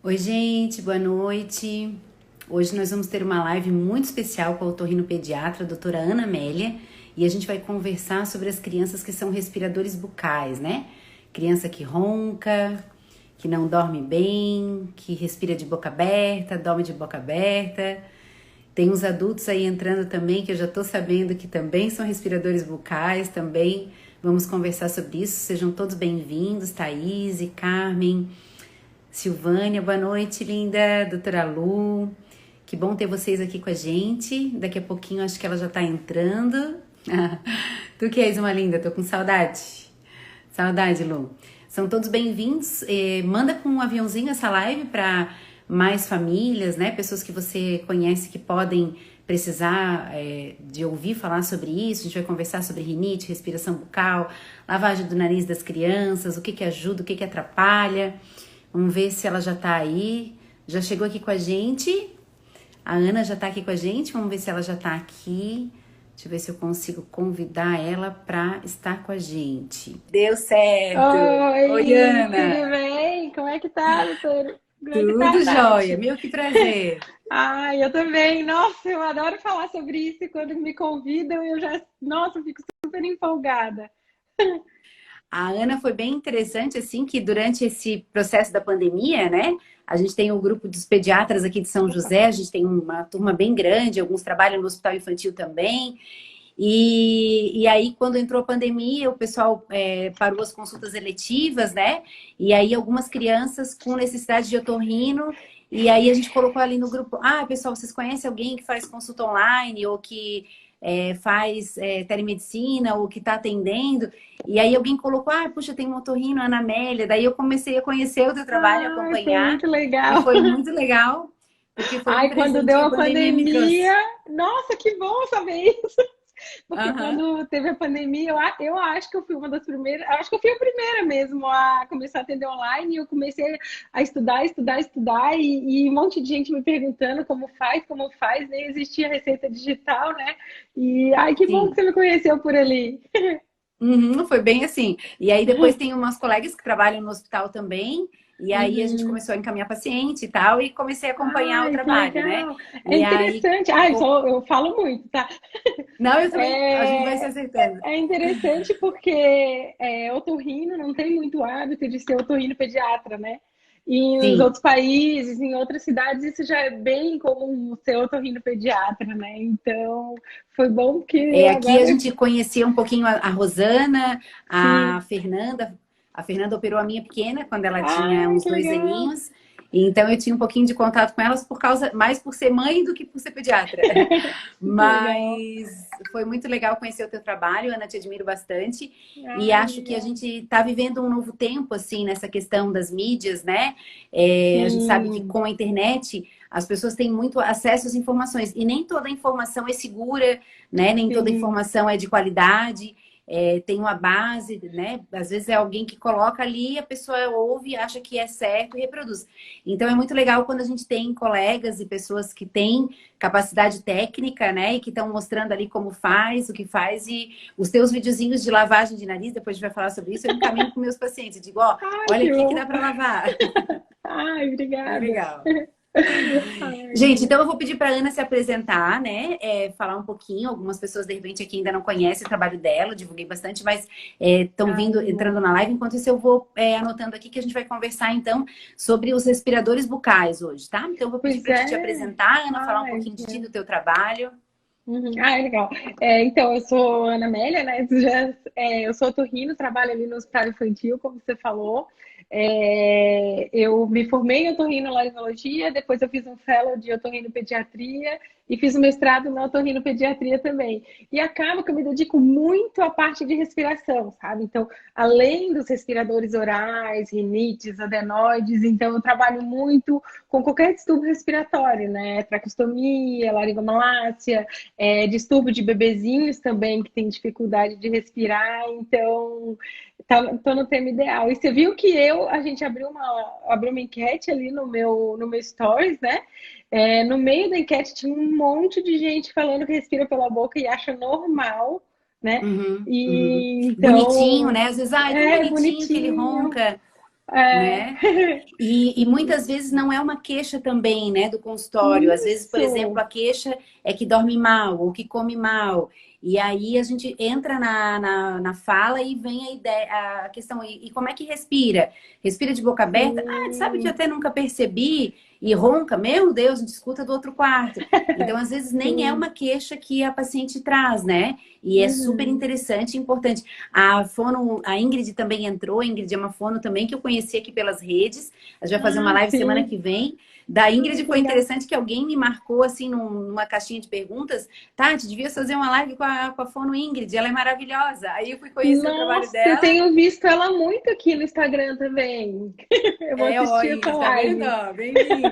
Oi, gente, boa noite. Hoje nós vamos ter uma live muito especial com a otorrinopediatra, a doutora Ana Amélia, e a gente vai conversar sobre as crianças que são respiradores bucais, né? Criança que ronca, que não dorme bem, que respira de boca aberta, dorme de boca aberta. Tem uns adultos aí entrando também, que eu já tô sabendo que também são respiradores bucais, também vamos conversar sobre isso. Sejam todos bem-vindos, Thaís, Carmen, Silvânia, boa noite, linda. Doutora Lu, que bom ter vocês aqui com a gente. Daqui a pouquinho acho que ela já tá entrando. Tu que és uma linda, tô com saudade. Saudade, Lu. São todos bem-vindos. Manda com um aviãozinho essa live para mais famílias, né? Pessoas que você conhece que podem precisar de ouvir falar sobre isso. A gente vai conversar sobre rinite, respiração bucal, lavagem do nariz das crianças, o que que ajuda, o que que atrapalha. Vamos ver se ela já tá aí. Já chegou aqui com a gente. A Ana já tá aqui com a gente. Vamos ver se ela já tá aqui. Deixa eu ver se eu consigo convidar ela para estar com a gente. Deu certo! Oi, Oi, tudo Ana! bem? Como é que tá, doutor? Como é que tá, Tudo jóia! Tati? Meu, que prazer! Ai, eu também. Nossa, eu adoro falar sobre isso e quando me convidam nossa, eu fico super empolgada. A Ana foi bem interessante, assim, que durante esse processo da pandemia, né? A gente tem o grupo dos pediatras aqui de São José, a gente tem uma turma bem grande, alguns trabalham no hospital infantil também. E aí, quando entrou a pandemia, o pessoal parou as consultas eletivas, né? E aí, algumas crianças com necessidade de otorrino. E aí, a gente colocou ali no grupo: ah, pessoal, vocês conhecem alguém que faz consulta online ou que faz telemedicina ou que está atendendo? E aí, alguém colocou: ah, puxa, tem um otorrino, Ana Amélia. Daí, eu comecei a conhecer o teu trabalho, Ai, foi acompanhar. muito E legal. foi muito legal, porque foi um Ai, quando presente deu que a a pandemia me pandemia, trouxe. nossa, que bom saber isso. Porque Aham. quando teve a pandemia, eu acho que eu fui uma das primeiras, acho que eu fui a primeira mesmo a começar a atender online. E eu comecei a estudar, e um monte de gente me perguntando como faz, nem existia receita digital, né? E ai, que bom que Sim. você me conheceu por ali. Uhum, foi bem assim. E aí depois tem umas colegas que trabalham no hospital também, e aí a gente Uhum. começou a encaminhar paciente e tal, e comecei a acompanhar o Ai, que trabalho, né? legal. É E aí, interessante. Ai, só eu falo muito, tá? não, eu também, a gente vai se É, acertando. é interessante porque otorrino não tem muito hábito de ser otorrino pediatra, né? E nos Sim, outros países, em outras cidades, isso já é bem comum ser otorrino pediatra, né? Então, foi bom que aqui a agora gente conhecia um pouquinho a Rosana, a sim. Fernanda. A Fernanda operou a minha pequena quando ela tinha Ai, uns que dois legal. aninhos. E então eu tinha um pouquinho de contato com elas por causa, mais por ser mãe do que por ser pediatra. Que legal. Mas foi muito legal conhecer o teu trabalho, Ana, te admiro bastante. E Ai, acho que a obrigada. gente está vivendo um novo tempo, assim, nessa questão das mídias, né? A gente sabe que Sim, com a internet as pessoas têm muito acesso às informações e nem toda informação é segura, né? Nem toda sim. informação é de qualidade. Tem uma base, né? Às vezes é alguém que coloca ali, a pessoa ouve, acha que é certo e reproduz. Então é muito legal quando a gente tem colegas e pessoas que têm capacidade técnica, né? E que estão mostrando ali como faz, o que faz. E os teus videozinhos de lavagem de nariz, depois a gente vai falar sobre isso, eu encaminho para meus pacientes. Eu digo, ó, Ai, olha que aqui que bom. dá para lavar. Ai, Bem obrigada. legal. Ai, Gente, obrigada. então eu vou pedir para a Ana se apresentar, né? Falar um pouquinho. Algumas pessoas, de repente, aqui ainda não conhecem o trabalho dela, eu divulguei bastante, mas estão Ai, vindo, que entrando bom. na live. Enquanto isso, eu vou anotando aqui que a gente vai conversar, então, sobre os respiradores bucais hoje, tá? Então, eu vou pedir Pois para ti te é. apresentar, Ana, falar um Ai, pouquinho de ti, do teu trabalho. uhum. Ah, legal. Então, eu sou Ana Amélia, né? Eu sou otorrino, trabalho ali no hospital infantil, como você falou. Eu me formei em otorrinolaringologia, depois eu fiz um fellow de otorrinopediatria e fiz um mestrado na otorrinopediatria também. E acaba que eu me dedico muito à parte de respiração, sabe? Então, além dos respiradores orais, rinites, adenoides, então eu trabalho muito com qualquer distúrbio respiratório, né? Traqueostomia, laringomalácia, distúrbio de bebezinhos também que tem dificuldade de respirar, então tô no tema ideal. E você viu que a gente abriu uma enquete ali no meu stories, né? No meio da enquete tinha um monte de gente falando que respira pela boca e acha normal, né? Uhum, uhum. E Bonitinho, então né? Às vezes, ai, tão é bonitinho que ele bonitinho. ronca. né? E muitas vezes não é uma queixa também, né, do consultório. Às vezes, por exemplo, Isso. a queixa é que dorme mal ou que come mal. E aí a gente entra na fala e vem a ideia, a questão, e como é que respira? Respira de boca aberta? Ah, sabe que eu Sim, até nunca percebi? E ronca, meu Deus, a gente escuta do outro quarto. Então, às vezes, nem é sim. uma queixa que a paciente traz, né? E é super Uhum. interessante e importante. A fono, a Ingrid também entrou, a Ingrid é uma fono também que eu conheci aqui pelas redes. A gente vai fazer uma Ah, live semana sim. que vem. Da Ai, Ingrid que foi legal. interessante que alguém me marcou assim numa caixinha de perguntas. Tati, devia fazer uma live com a fono Ingrid, ela é maravilhosa. Aí eu fui conhecer o trabalho Nossa, eu dela. tenho visto ela muito aqui no Instagram também. Eu vou É, ó, assistir essa Ingrid, tá vendo? live. Ó, bem-vinda.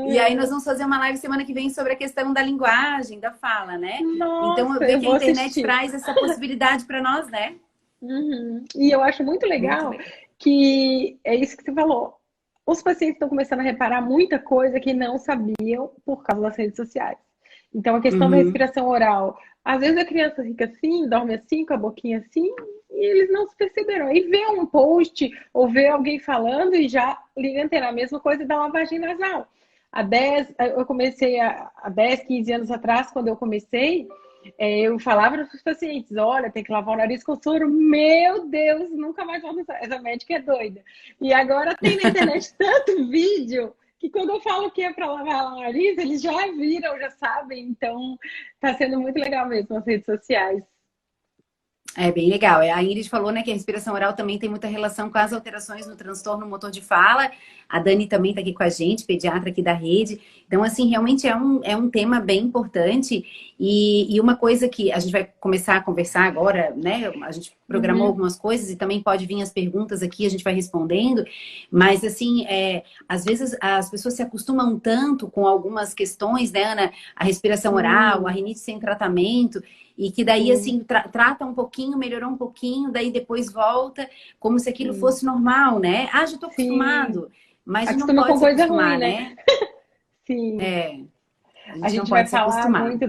E aí nós Ah, vamos fazer uma live semana que vem sobre a questão da linguagem, da fala, né? Então eu nossa, vejo eu que a vou internet assistir. traz essa possibilidade para nós, né? Uhum. E eu acho muito Muito legal legal. que é isso que você falou. Os pacientes estão começando a reparar muita coisa que não sabiam por causa das redes sociais. Então, a questão da Uhum. respiração oral. Às vezes a criança fica assim, dorme assim, com a boquinha assim, e eles não se perceberam. Aí vê um post ou vê alguém falando e já liga a antena. A mesma coisa da lavagem nasal. Eu comecei há 10, 15 anos atrás, quando eu comecei, eu falava para os pacientes, olha, tem que lavar o nariz com soro. Meu Deus, nunca mais volto. Essa médica é doida. E agora tem na internet tanto vídeo que quando eu falo que é para lavar o nariz, eles já viram, já sabem. Então, está sendo muito legal mesmo as redes sociais. É bem legal. A Ingrid falou, né, que a respiração oral também tem muita relação com as alterações no transtorno motor de fala. A Dani também está aqui com a gente, pediatra aqui da rede. Então, assim, realmente é um tema bem importante. E uma coisa que a gente vai começar a conversar agora, né? A gente programou Uhum. algumas coisas e também pode vir as perguntas aqui, a gente vai respondendo. Mas, assim, às vezes as pessoas se acostumam tanto com algumas questões, né, Ana? A respiração oral, a Sim, rinite sem tratamento. E que daí, sim, assim, trata um pouquinho, melhorou um pouquinho, daí depois volta, como se aquilo sim. fosse normal, né? Ah, já tô Sim. acostumado. Mas a gente não Acostuma pode com se coisa ruim, acostumar, né? né? Sim. A A gente não gente vai pode se falar acostumar. muito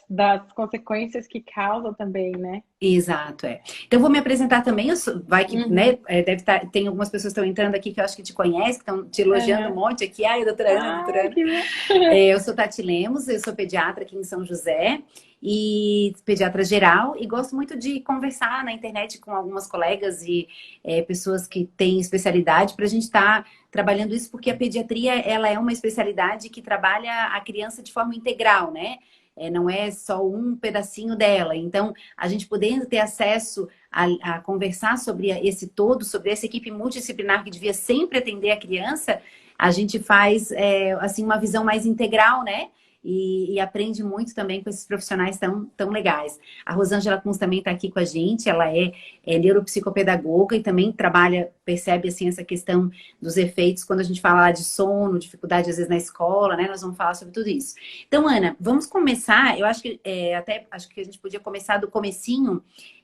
das consequências que causa também, né? Exato, é. Então, eu vou me apresentar também. Vai que, né? Uhum. Deve estar. Tem algumas pessoas que estão entrando aqui que eu acho que te conhecem, que estão te elogiando um Uhum. monte aqui. Ai, doutora Ana, doutora Ai, Ana. que bom. Eu sou Tati Lemos, eu sou pediatra aqui em São José e pediatra geral e gosto muito de conversar na internet com algumas colegas e pessoas que têm especialidade para a gente estar trabalhando isso, porque a pediatria ela é uma especialidade que trabalha a criança de forma integral, né? Não é só um pedacinho dela. Então, a gente podendo ter acesso a conversar sobre esse todo, sobre essa equipe multidisciplinar que devia sempre atender a criança, a gente faz assim uma visão mais integral, né? E aprende muito também com esses profissionais tão legais. A Rosângela Kunz também está aqui com a gente, ela é neuropsicopedagoga e também trabalha, percebe assim essa questão dos efeitos quando a gente fala lá de sono, dificuldade às vezes na escola, né? Nós vamos falar sobre tudo isso. Então, Ana, vamos começar. Eu acho que até acho que a gente podia começar do comecinho,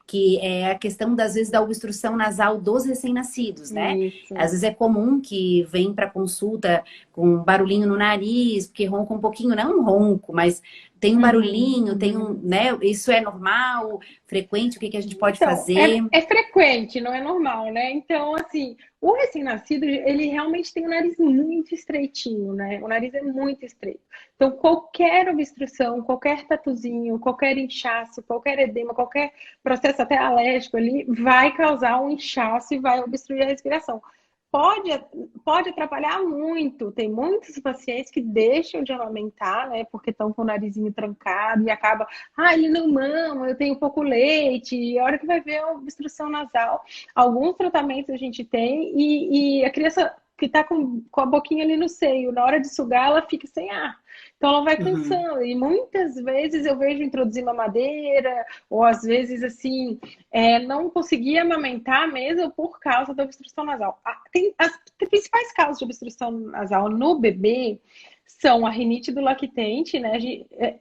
que é a questão das vezes da obstrução nasal dos recém-nascidos, né? Às Isso. vezes é comum que vem para consulta com um barulhinho no nariz, porque ronca um pouquinho, não um ronco, mas tem um Uhum. barulhinho, tem um, né? Isso é normal, frequente, o que que a gente pode Então, fazer? é frequente, não é normal, né? Então, assim, o recém-nascido, ele realmente tem o nariz muito estreitinho, né? O nariz é muito estreito. Então, qualquer obstrução, qualquer tatuzinho, qualquer inchaço, qualquer edema, qualquer processo até alérgico ali, vai causar um inchaço e vai obstruir a respiração. Pode, pode atrapalhar muito. Tem muitos pacientes que deixam de amamentar, né? Porque estão com o narizinho trancado e acaba, ele não mama, eu tenho pouco leite. E a hora que vai ver a obstrução nasal, alguns tratamentos a gente tem e a criança que está com a boquinha ali no seio, na hora de sugar, ela fica sem ar. Então ela vai Uhum, cansando. E muitas vezes eu vejo introduzir mamadeira, ou às vezes assim, não conseguir amamentar mesmo por causa da obstrução nasal. Tem as principais causas de obstrução nasal no bebê são a rinite do lactente, né?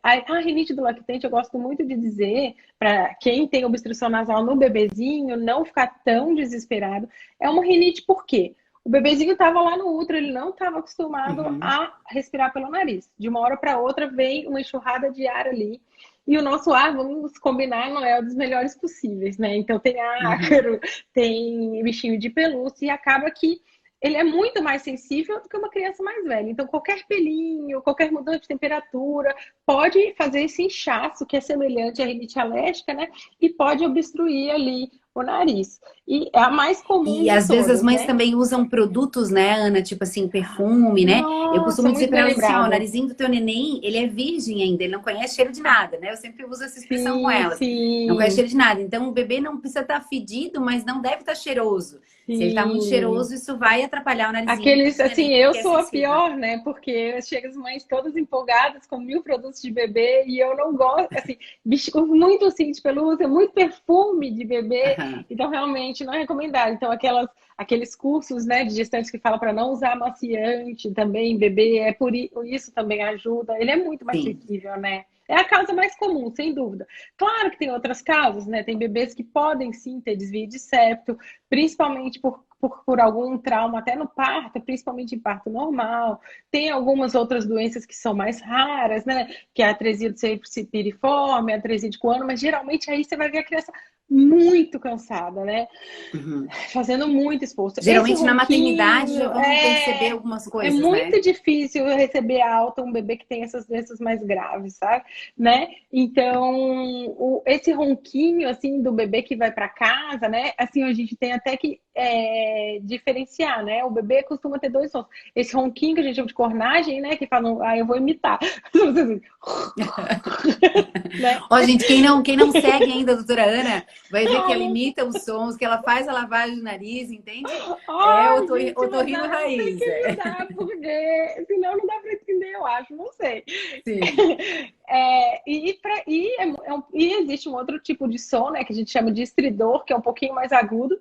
A rinite do lactente, eu gosto muito de dizer para quem tem obstrução nasal no bebezinho não ficar tão desesperado. É uma rinite por quê? O bebezinho estava lá no útero, ele não estava acostumado uhum, a respirar pelo nariz. De uma hora para outra vem uma enxurrada de ar ali E o nosso ar, vamos combinar, não é um dos melhores possíveis, né? Então tem Uhum. ácaro, tem bichinho de pelúcia e acaba que ele é muito mais sensível do que uma criança mais velha. Então qualquer pelinho, qualquer mudança de temperatura pode fazer esse inchaço que é semelhante à rinite alérgica, né? E pode obstruir ali o nariz. E é a mais comum E de às vezes as todas, mães né? também usam produtos, né, Ana? Tipo assim, perfume, né? Eu Nossa, costumo dizer muito para bem elas assim, ó, o lembrado. narizinho do teu neném, ele é virgem ainda, ele não conhece cheiro de nada, né? Eu sempre uso essa expressão com Sim, elas. Não conhece sim, cheiro de nada. Então o bebê não precisa estar fedido, mas não deve estar cheiroso. Se ele está muito sim. cheiroso, isso vai atrapalhar o narizinho Aqueles, do assim, neném eu que é sou a sensível. pior, né? Porque chega as mães todas empolgadas com 1000 produtos de bebê e eu não gosto, assim, muito assim de pelúcia, muito perfume de bebê, Aham, então realmente não é recomendado. Então, aqueles cursos, né, de gestantes que falam para não usar amaciante também, bebê, isso também ajuda. Ele é muito mais sim. sensível, né? É a causa mais comum, sem dúvida. Claro que tem outras causas, né? Tem bebês que podem sim ter desvio de septo, principalmente por algum trauma, até no parto, principalmente em parto normal. Tem algumas outras doenças que são mais raras, né? Que é a atresia do seio piriforme, a atresia de Coano, mas geralmente aí você vai ver a criança muito cansada, né? Uhum. Fazendo muito esforço. Esse Geralmente na maternidade já ronquinho vamos perceber algumas é coisas, né? muito difícil receber alta um bebê que tem essas doenças mais graves, sabe? Né? Então, esse ronquinho assim do bebê que vai para casa, né? Assim a gente tem até que diferenciar, né? O bebê costuma ter dois sons. Esse ronquinho que a gente chama de cornagem, né? Que falam, eu vou imitar, né? Ó, gente, quem não segue ainda a doutora Ana, vai ver que ela imita os sons, que ela faz a lavagem do nariz, entende? É Ai, gente, mas otorrino não tem raiz. que me dar, porque senão não dá para entender, eu acho, não sei. Sim. E existe um outro tipo de som, né, que a gente chama de estridor, que é um pouquinho mais agudo.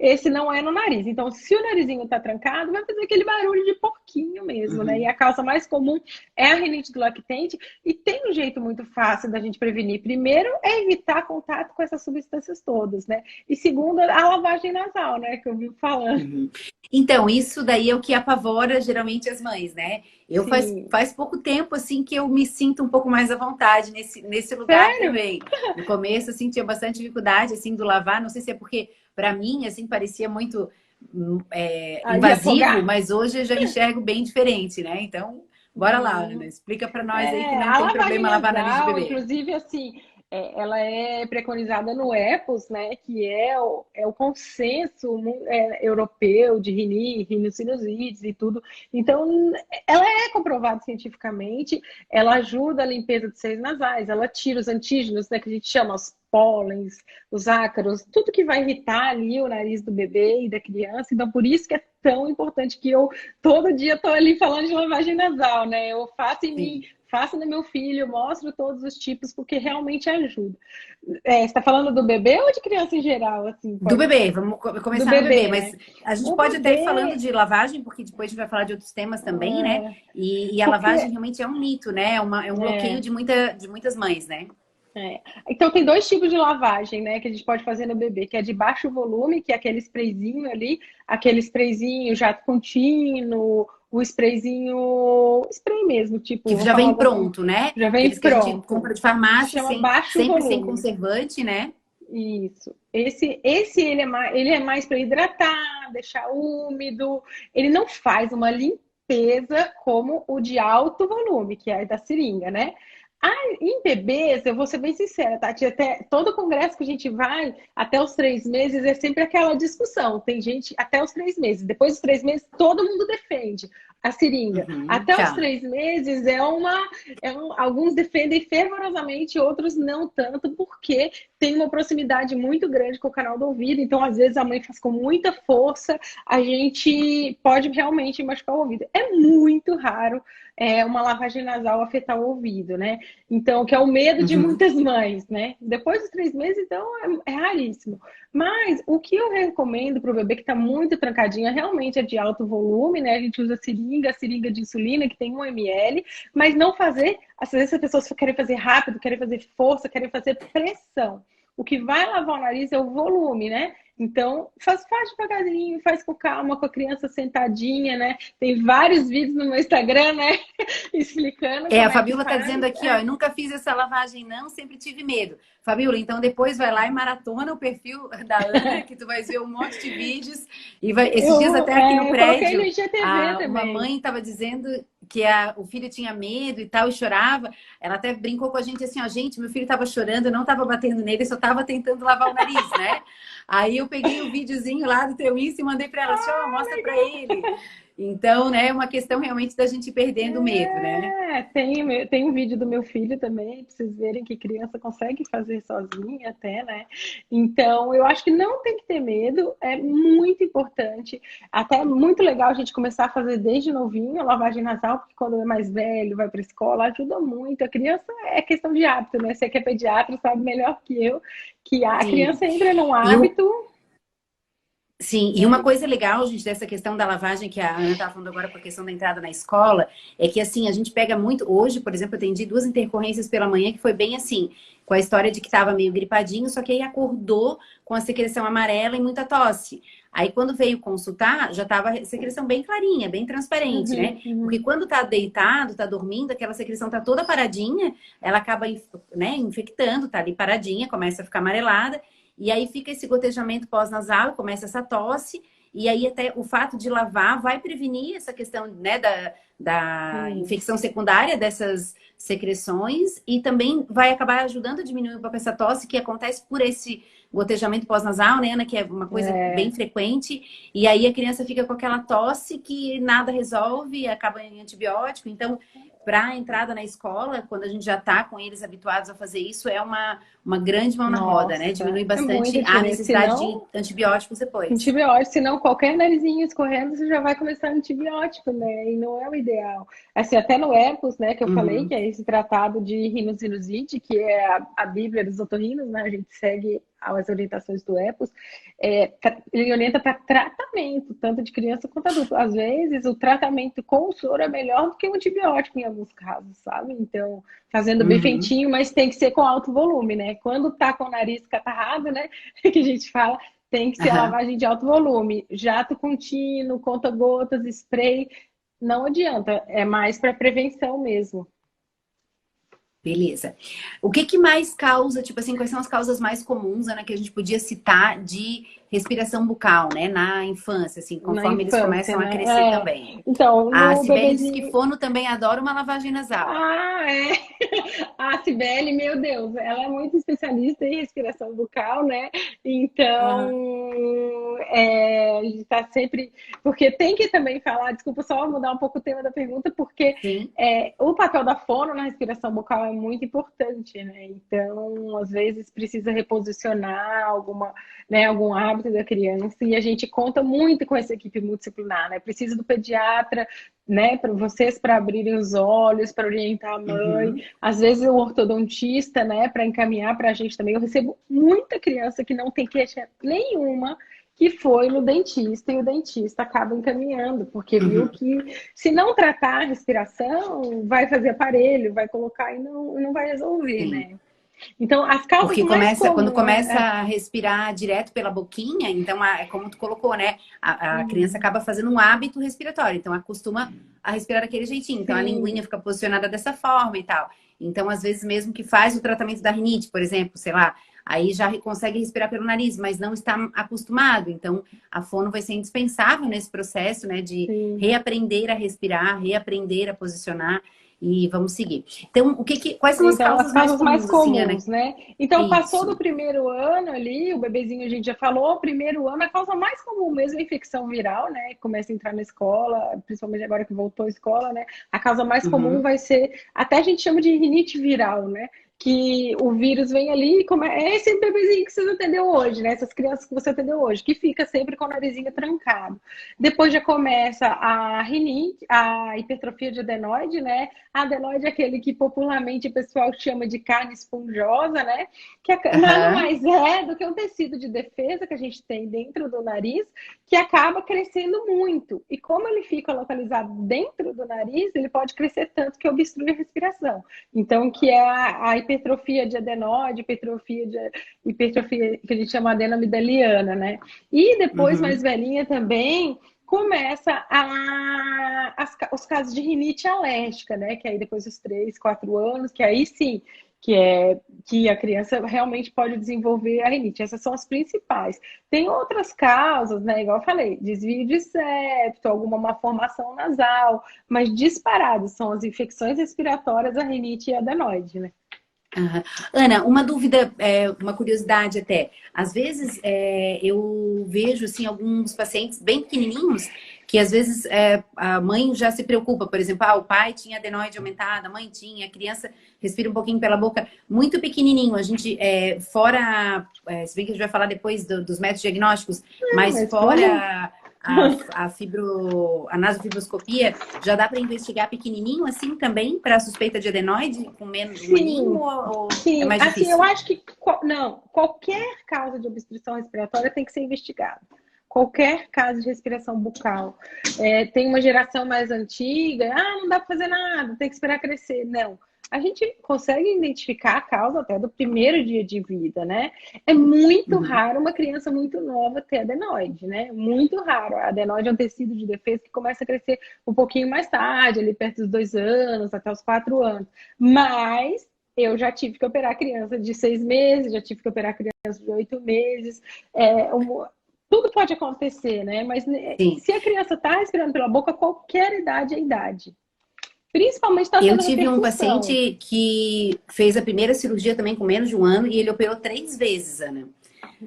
Esse não é no nariz. Então, se o narizinho tá trancado, vai fazer aquele barulho de porquinho mesmo, né? E Uhum. a causa mais comum é a rinite do lactente. E tem um jeito muito fácil da gente prevenir. Primeiro, é evitar contato com essas substâncias todas, né? E segundo, a lavagem nasal, né? Que eu vi falando. Uhum. Então, isso daí é o que apavora geralmente as mães, né? Eu Sim. faz pouco tempo, assim, que eu me sinto um pouco mais à vontade nesse lugar Sério? também. No começo, assim, tinha bastante dificuldade, assim, do lavar. Não sei se é porque, para mim, assim, parecia muito De invasivo, afogar? mas hoje eu já enxergo bem diferente, né? Então, bora lá, Ana. Explica para nós aí que não A tem lavagem problema lavar nariz de nasal, bebê. inclusive, assim, ela é preconizada no EPOS, né, que é o consenso europeu de rinossinusites e tudo. Então, ela é comprovada cientificamente, ela ajuda a limpeza dos seios nasais, ela tira os antígenos, né, que a gente chama os pólens, os ácaros, tudo que vai irritar ali o nariz do bebê e da criança. Então, por isso que é tão importante que eu todo dia estou ali falando de lavagem nasal, né? Eu faço em mim, Sim. faço no meu filho, mostro todos os tipos, porque realmente ajuda. Você está falando do bebê ou de criança em geral? Assim, Do pode. bebê, vamos Do começar no bebê, bebê, mas né? a gente O pode até ir falando bebê, de lavagem, porque depois a gente vai falar de outros temas também, né? E a lavagem porque. realmente é um mito, né? É um bloqueio É, de muitas mães, né? Então, tem dois tipos de lavagem, né, que a gente pode fazer no bebê, que é de baixo volume, que é aquele sprayzinho ali, aquele sprayzinho jato contínuo, o sprayzinho, spray mesmo, tipo, Que vou já falar vem algum, pronto, né? já vem Aqueles que a gente pronto. compra de Se farmácia, chama baixo sempre sem volume. conservante, né? Isso. Esse ele é mais para hidratar, deixar úmido. Ele não faz uma limpeza como o de alto volume, que é da seringa, né? Em bebês, eu vou ser bem sincera, Tati, até todo congresso que a gente vai, até os 3 meses, é sempre aquela discussão. Tem gente até os 3 meses. Depois dos 3 meses, todo mundo defende a seringa. Uhum, Até os tá. 3 meses alguns defendem fervorosamente, outros não tanto, porque tem uma proximidade muito grande com o canal do ouvido. Então, às vezes, a mãe faz com muita força, a gente pode realmente machucar o ouvido. É muito raro uma lavagem nasal afetar o ouvido, né? Então, que é o medo de Uhum, muitas mães, né? Depois dos 3 meses, então, é raríssimo. Mas o que eu recomendo para o bebê que está muito trancadinho é realmente de alto volume, né? A gente usa a seringa de insulina, que tem 1 ml, mas não fazer. Às vezes as pessoas querem fazer rápido, querem fazer força, querem fazer pressão. O que vai lavar o nariz é o volume, né? Então, faz devagarzinho, faz com calma, com a criança sentadinha, né? Tem vários vídeos no meu Instagram, né? Explicando A como é que Fabiola tá faz. dizendo aqui, ó, eu nunca fiz essa lavagem não, sempre tive medo. Fabiola, então depois vai lá e maratona o perfil da Ana, que tu vai ver um monte de vídeos. E vai... Esses dias até aqui no Eu coloquei no prédio, IGTV uma também. mãe estava dizendo que o filho tinha medo e tal, e chorava. Ela até brincou com a gente assim, ó, gente, meu filho estava chorando, eu não estava batendo nele, só estava tentando lavar o nariz, né? Aí eu peguei o videozinho lá do teu Insta e mandei para ela, assim, ó, mostra para ele. Então, né, é uma questão realmente da gente ir perdendo o medo, né? Tem um vídeo do meu filho também, pra vocês verem que criança consegue fazer sozinha até, né? Então, eu acho que não tem que ter medo, é muito importante. Até muito legal a gente começar a fazer desde novinho a lavagem nasal, porque quando é mais velho, vai para a escola, ajuda muito. A criança é questão de hábito, né? Você que é pediatra sabe melhor que eu, que a Sim. criança entra num E hábito, sim, e uma né? coisa legal, gente, dessa questão da lavagem que a Ana estava falando agora com a questão da entrada na escola, é que assim, a gente pega muito. Hoje, por exemplo, eu atendi 2 intercorrências pela manhã que foi bem assim, com a história de que estava meio gripadinho, só que aí acordou com a secreção amarela e muita tosse. Aí quando veio consultar, já estava a secreção bem clarinha, bem transparente, né? Uhum, Porque uhum. quando tá deitado, tá dormindo, aquela secreção tá toda paradinha, ela acaba, né, infectando, tá ali paradinha, começa a ficar amarelada. E aí fica esse gotejamento pós-nasal, começa essa tosse, e aí até o fato de lavar vai prevenir essa questão, né, da Sim. infecção secundária dessas secreções e também vai acabar ajudando a diminuir um pouco essa tosse que acontece por esse gotejamento pós-nasal, né, Ana, que é uma coisa bem É, frequente, e aí a criança fica com aquela tosse que nada resolve, acaba em antibiótico, então para a entrada na escola, quando a gente já está com eles habituados a fazer isso, é uma grande mão na roda, né? nossa, Diminui é muito bastante a diferente. Se necessidade de não, antibióticos depois. antibiótico, senão qualquer narizinho escorrendo, você já vai começar antibiótico, né? E não é o ideal. Assim, até no EPOS, né, que eu falei, que Uhum. é esse tratado de rinosinussite, que é a Bíblia dos otorrinos, né? A gente segue as orientações do EPOS. Ele orienta para tratamento, tanto de criança quanto adulto. Às vezes, o tratamento com o soro é melhor do que o antibiótico em alguns casos, sabe? Então, fazendo bem Uhum. feitinho, mas tem que ser com alto volume, né? Quando tá com o nariz catarrado, né, que a gente fala, tem que ser a Aham. lavagem de alto volume. Jato contínuo, conta-gotas, spray. Não adianta. É mais para prevenção mesmo. Beleza. O que que mais causa, tipo assim, quais são as causas mais comuns, Ana, que a gente podia citar de respiração bucal, né, na infância, assim, Na conforme eles infância, começam a né? crescer também? Então, A no Cibele diz que bebezinho. fono também adora uma lavagem nasal. Ah, é. A Cibele, meu Deus, ela é muito especialista em respiração bucal, né? Então, Aham. a gente está sempre. Porque tem que também falar, desculpa só mudar um pouco o tema da pergunta, porque Sim. o papel da fono na respiração bucal é muito importante, né? Então, às vezes precisa reposicionar né, algum hábito da criança, e a gente conta muito com essa equipe multidisciplinar, né? Precisa do pediatra, né, para vocês para abrirem os olhos, para orientar a mãe, Uhum. às vezes o ortodontista, né, para encaminhar para a gente também. Eu recebo muita criança que não tem queixa nenhuma que foi no dentista e o dentista acaba encaminhando, porque viu Uhum. que se não tratar a respiração, vai fazer aparelho, vai colocar e não vai resolver, Sim. né? Então, as causas Porque mais quando comuns. começa a respirar direto pela boquinha, então é como tu colocou, né? A criança acaba fazendo um hábito respiratório, então acostuma a respirar daquele jeitinho. Então a linguinha Sim, fica posicionada dessa forma e tal. Então, às vezes, mesmo que faz o tratamento da rinite, por exemplo, sei lá, aí já consegue respirar pelo nariz, mas não está acostumado. Então, a fono vai ser indispensável nesse processo, né? De sim. reaprender a respirar, reaprender a posicionar. E vamos seguir. Então, quais são as Então, as causas mais causas mais comuns, assim, Ana? comuns, né? Então, passou do Isso. primeiro ano ali, o bebezinho a gente já falou, primeiro ano, a causa mais comum mesmo é a infecção viral, né? Começa a entrar na escola, principalmente agora que voltou à escola, né? A causa mais comum Uhum. vai ser, até a gente chama de rinite viral, né? Que o vírus vem ali, é esse bebezinho que você atendeu hoje, né? Essas crianças que você atendeu hoje, que fica sempre com o narizinho trancado. Depois já começa a rinite, a hipertrofia de adenoide, né? A adenoide é aquele que popularmente o pessoal chama de carne esponjosa, né? Que nada Aham. mais é do que um tecido de defesa que a gente tem dentro do nariz, que acaba crescendo muito. E como ele fica localizado dentro do nariz, ele pode crescer tanto que obstrui a respiração. Então, que é a hipertrofia de adenoide, hipertrofia que a gente chama adenomidaliana, né? E depois, mais velhinha também, começa os casos de rinite alérgica, né? Que aí depois dos 3, 4 anos, que aí sim, que a criança realmente pode desenvolver a rinite. Essas são as principais. Tem outras causas, né? Igual eu falei, desvio de septo, alguma malformação nasal, mas disparados são as infecções respiratórias, a rinite e a adenoide, né? Aham. Ana, uma dúvida, uma curiosidade até. Às vezes eu vejo assim alguns pacientes bem pequenininhos que às vezes a mãe já se preocupa, por exemplo, o pai tinha adenoide aumentada, a mãe tinha, a criança respira um pouquinho pela boca, muito pequenininho. A gente fora, se bem que a gente vai falar depois dos métodos diagnósticos, mas Mas vamos. fora a nasofibroscopia, já dá para investigar pequenininho assim também para suspeita de adenoide com menos um aninho Sim, ou é sim. mais Assim, eu difícil? acho que não, qualquer causa de obstrução respiratória tem que ser investigado. Qualquer caso de respiração bucal. Tem uma geração mais antiga, não dá para fazer nada, tem que esperar crescer. Não. A gente consegue identificar a causa até do primeiro dia de vida, né? É muito Uhum. raro uma criança muito nova ter adenoide, né? Muito raro. A adenoide é um tecido de defesa que começa a crescer um pouquinho mais tarde, ali perto dos 2 anos, até os 4 anos. Mas eu já tive que operar criança de 6 meses, já tive que operar criança de 8 meses. Tudo pode acontecer, né? Mas Sim. se a criança está respirando pela boca, qualquer idade é idade. Principalmente está Eu tendo tive um repercussão. paciente que fez a primeira cirurgia também com menos de um ano e ele operou 3 vezes, Ana.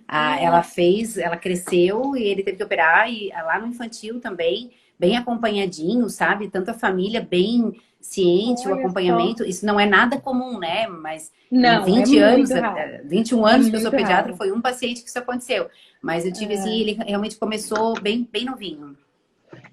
Nossa, Ela cresceu e ele teve que operar e lá no infantil também, bem acompanhadinho, sabe? Tanto a família bem ciente, o olha só. acompanhamento. Isso não é nada comum, né? Mas em Não, é 20 anos, muito raro. 21 É anos que eu sou muito pediatra, raro. foi um paciente que isso aconteceu. Mas eu tive assim, ele realmente começou bem, bem novinho.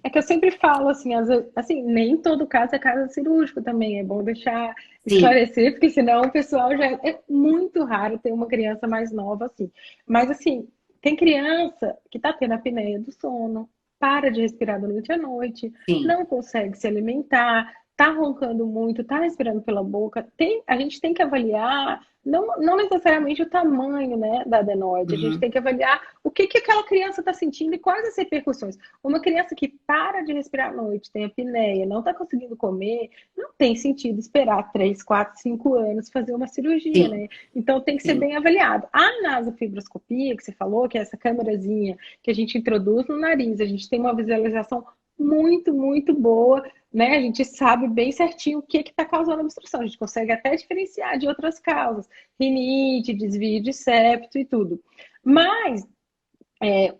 É que eu sempre falo assim, assim, nem todo caso é caso cirúrgico também. É bom deixar Sim. esclarecer, porque senão o pessoal já é muito raro ter uma criança mais nova assim. Mas assim, tem criança que está tendo apneia do sono, para de respirar durante a noite, Sim. não consegue se alimentar, tá roncando muito, tá respirando pela boca. A gente tem que avaliar não necessariamente o tamanho, né, da adenoide, a gente Uhum. tem que avaliar o que aquela criança está sentindo e quais as repercussões. Uma criança que para de respirar à noite, tem apneia, não está conseguindo comer, não tem sentido esperar 3, 4, 5 anos fazer uma cirurgia, Sim. né? Então tem que ser Sim. bem avaliado. A nasofibroscopia, que você falou, que é essa câmerazinha que a gente introduz no nariz, a gente tem uma visualização muito, muito boa, né? A gente sabe bem certinho o que está causando a obstrução. A gente consegue até diferenciar de outras causas, rinite, desvio de septo e tudo. Mas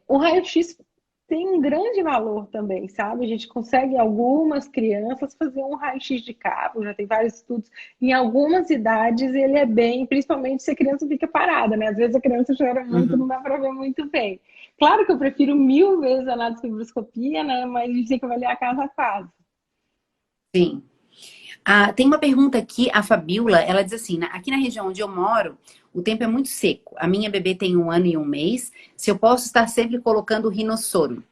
o raio-x tem um grande valor também, sabe? A gente consegue, em algumas crianças, fazer um raio-x de cabo, já tem vários estudos. Em algumas idades, ele é bem, principalmente se a criança fica parada, né? Às vezes a criança chora muito, não Uhum. dá para ver muito bem. Claro que eu prefiro 1000 vezes a nadofibroscopia, né? Mas a gente tem que avaliar caso a caso. Sim. Tem uma pergunta aqui, a Fabiola, ela diz assim, aqui na região onde eu moro, o tempo é muito seco. A minha bebê tem 1 ano e 1 mês. Se eu posso estar sempre colocando o rinossoro?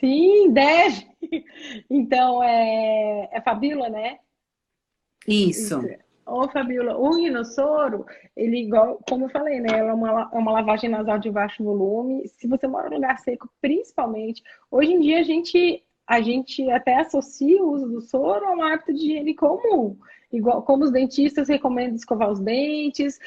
Sim, deve! Então, é Fabíola, né? Isso. Isso. Ô, Fabiola, o rinossoro, ele igual, como eu falei, né? Ela é uma lavagem nasal de baixo volume. Se você mora num lugar seco, principalmente, hoje em dia a gente até associa o uso do soro a um hábito de higiene comum. Igual como os dentistas recomendam escovar os dentes,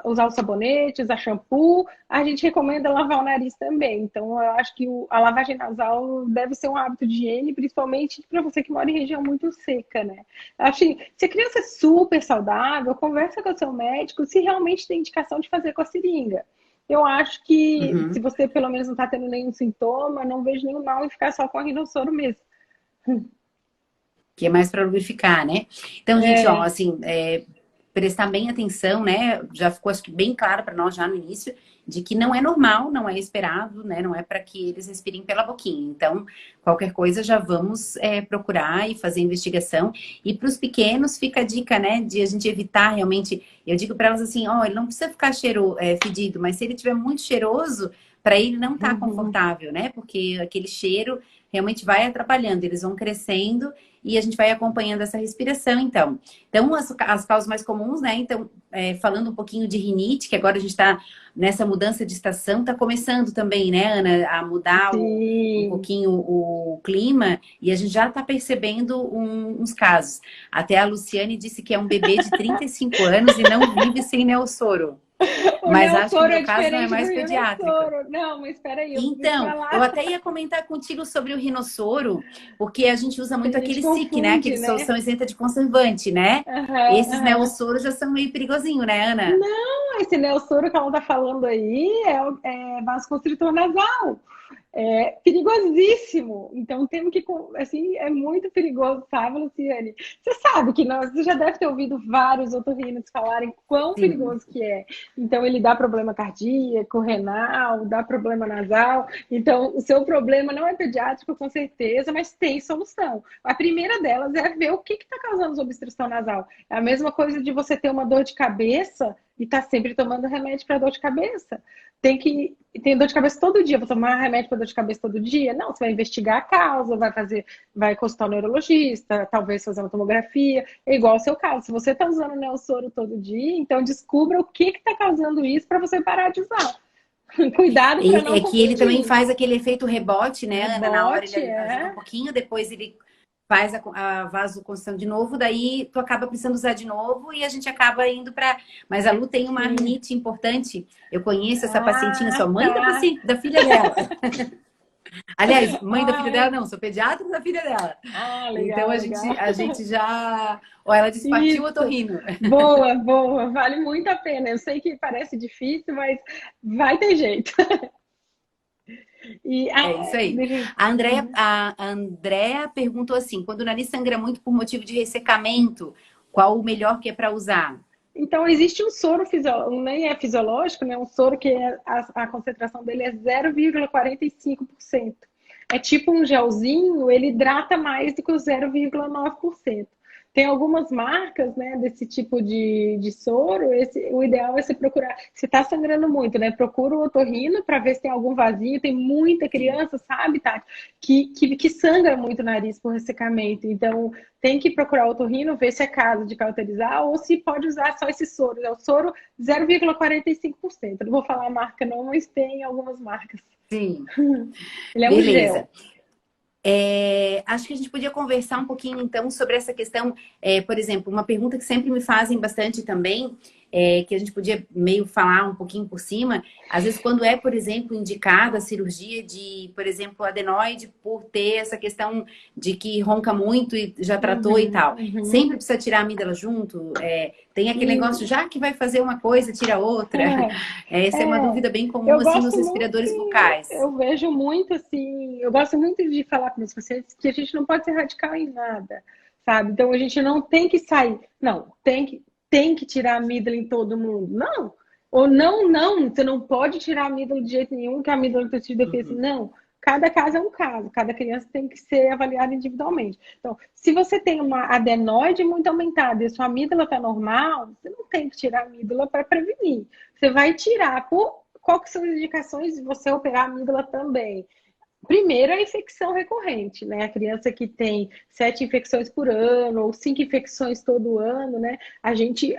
usar o sabonete, usar shampoo, a gente recomenda lavar o nariz também. Então, eu acho que a lavagem nasal deve ser um hábito de higiene, principalmente para você que mora em região muito seca, né? Acho que se a criança é super saudável, conversa com o seu médico se realmente tem indicação de fazer com a seringa. Eu acho que se Uhum. você pelo menos não está tendo nenhum sintoma, não vejo nenhum mal em ficar só com a rinossoro mesmo. Que é mais para lubrificar, né? Então, gente, ó, É, assim, prestar bem atenção, né? Já ficou, acho que, bem claro para nós já no início, de que não é normal, não é esperado, né? Não é para que eles respirem pela boquinha. Então, qualquer coisa já vamos procurar e fazer investigação. E para os pequenos fica a dica, né? De a gente evitar realmente. Eu digo para elas assim, ó, ele não precisa ficar fedido, mas se ele tiver muito cheiroso, para ele não estar confortável, né? Porque aquele cheiro realmente vai atrapalhando, eles vão crescendo e a gente vai acompanhando essa respiração, então. Então, as causas mais comuns, né? Então, falando um pouquinho de rinite, que agora a gente está nessa mudança de estação, está começando também, né, Ana, a mudar um Sim. pouquinho o clima e a gente já está percebendo uns casos. Até a Luciane disse que é um bebê de 35 anos e não vive sem Neossoro. O Mas acho que o Neossoro meu é caso não é diferente do mais pediátrico. Rinossoro. Não, mas espera aí, eu preciso Então, eu falar. até ia comentar contigo sobre o rinossoro, porque a gente usa Que a muito gente aquele SIC, né? confunde, Aquele né? solução isenta de conservante, né? Aham, Esses aham. neossoros já são meio perigosinho, né, Ana? Não, esse Neossoro que ela tá falando aí é vasoconstritor nasal. É perigosíssimo. Então temos que, assim, é muito perigoso, sabe, Luciane? Você sabe que você já deve ter ouvido vários otorrinos falarem quão Sim. perigoso que é. Então ele dá problema cardíaco, renal, dá problema nasal. Então o seu problema não é pediátrico, com certeza, mas tem solução. A primeira delas é ver o que está causando obstrução nasal. É a mesma coisa de você ter uma dor de cabeça e tá sempre tomando remédio para dor de cabeça. Tem dor de cabeça todo dia, vou tomar remédio para dor de cabeça todo dia? Não, você vai investigar a causa, vai consultar o neurologista, talvez fazer uma tomografia, é igual ao seu caso. Se você está usando o Neossoro todo dia, então descubra o que está causando isso para você parar de usar. Cuidado para não É que ele também confundir. faz aquele efeito rebote, né, Ana? Na hora Rebote ele ajuda um é. pouquinho, depois ele faz a vasoconstrição de novo, daí tu acaba precisando usar de novo e a gente acaba indo para. Mas a Lu tem uma Sim. rinite importante. Eu conheço essa pacientinha, sou Ah, mãe da, tá. da filha dela. Aliás, mãe da filha dela Ai, não, sou pediatra da filha dela. Então legal, legal. a gente já. Ó, ela disse partiu Isso. otorrino. Boa, boa. Vale muito a pena. Eu sei que parece difícil, mas vai ter jeito. E É isso aí. deixa A Andrea perguntou assim: quando o nariz sangra muito por motivo de ressecamento, qual o melhor que é para usar? Então, existe um soro nem é fisiológico, né? Um soro que a concentração dele é 0,45%. É tipo um gelzinho, ele hidrata mais do que o 0,9%. Tem algumas marcas, né, desse tipo de soro. O ideal é você procurar. Se está sangrando muito, né? Procura o otorrino para ver se tem algum vazio. Tem muita Sim. criança, sabe, Tati, que sangra muito o nariz por ressecamento. Então, tem que procurar o otorrino, ver se é caso de cauterizar ou se pode usar só esse soro. É o soro 0,45%. Não vou falar a marca não, mas tem algumas marcas. Sim. Ele é um Beleza. gel. Acho que a gente podia conversar um pouquinho então sobre essa questão, por exemplo, uma pergunta que sempre me fazem bastante também, que a gente podia meio falar um pouquinho por cima, às vezes quando é, por exemplo, indicada a cirurgia de, por exemplo, adenoide por ter essa questão de que ronca muito e já tratou e Uhum, tal. uhum. Sempre precisa tirar a amígdala junto? Tem aquele negócio, E, já que vai fazer uma coisa, tira outra. Essa é uma é, dúvida bem comum eu assim nos gosto muito, respiradores bucais. eu vejo muito assim, eu gosto muito de falar para meus pacientes que a gente não pode ser radical em nada, sabe? Então a gente não tem que sair, não, tem que tirar a amígdala em todo mundo, não. Ou não, não, você não pode tirar a amígdala de jeito nenhum, que a amígdala tem de defesa. Uhum. Não, cada caso é um caso, cada criança tem que ser avaliada individualmente. Então, se você tem uma adenoide muito aumentada e a sua amígdala está normal, você não tem que tirar a amígdala para prevenir. Você vai tirar por qual que são as indicações de você operar a amígdala também. Primeiro, a infecção recorrente, né? A criança que tem 7 infecções por ano ou 5 infecções todo ano, né? A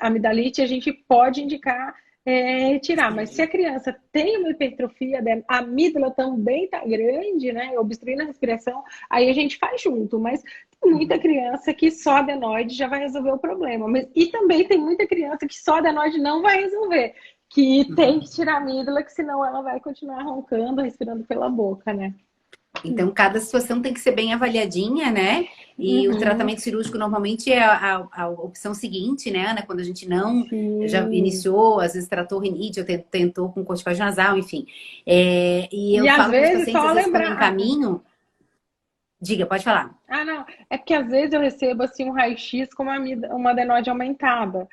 amidalite, a gente pode indicar retirar. Mas se a Sim. criança tem uma hipertrofia, a amígdala também tá grande, né? Obstruindo a respiração, aí a gente faz junto. Mas tem muita Uhum. criança que só adenoide já vai resolver o problema. E também tem muita criança que só adenoide não vai resolver. Que tem Uhum. que tirar a amígdala, que senão ela vai continuar roncando, respirando pela boca, né? Então, cada situação tem que ser bem avaliadinha, né? E o Uhum, tratamento cirúrgico normalmente é a opção seguinte, né, Ana? Quando a gente não já sim. iniciou, às vezes tratou rinite, ou tentou com corticoide nasal, enfim. E E eu às falo para os vezes, pacientes, só às vezes, quando lembrar. encaminho, diga, pode falar. Não. É porque às vezes eu recebo assim um raio-x com uma adenoide aumentada.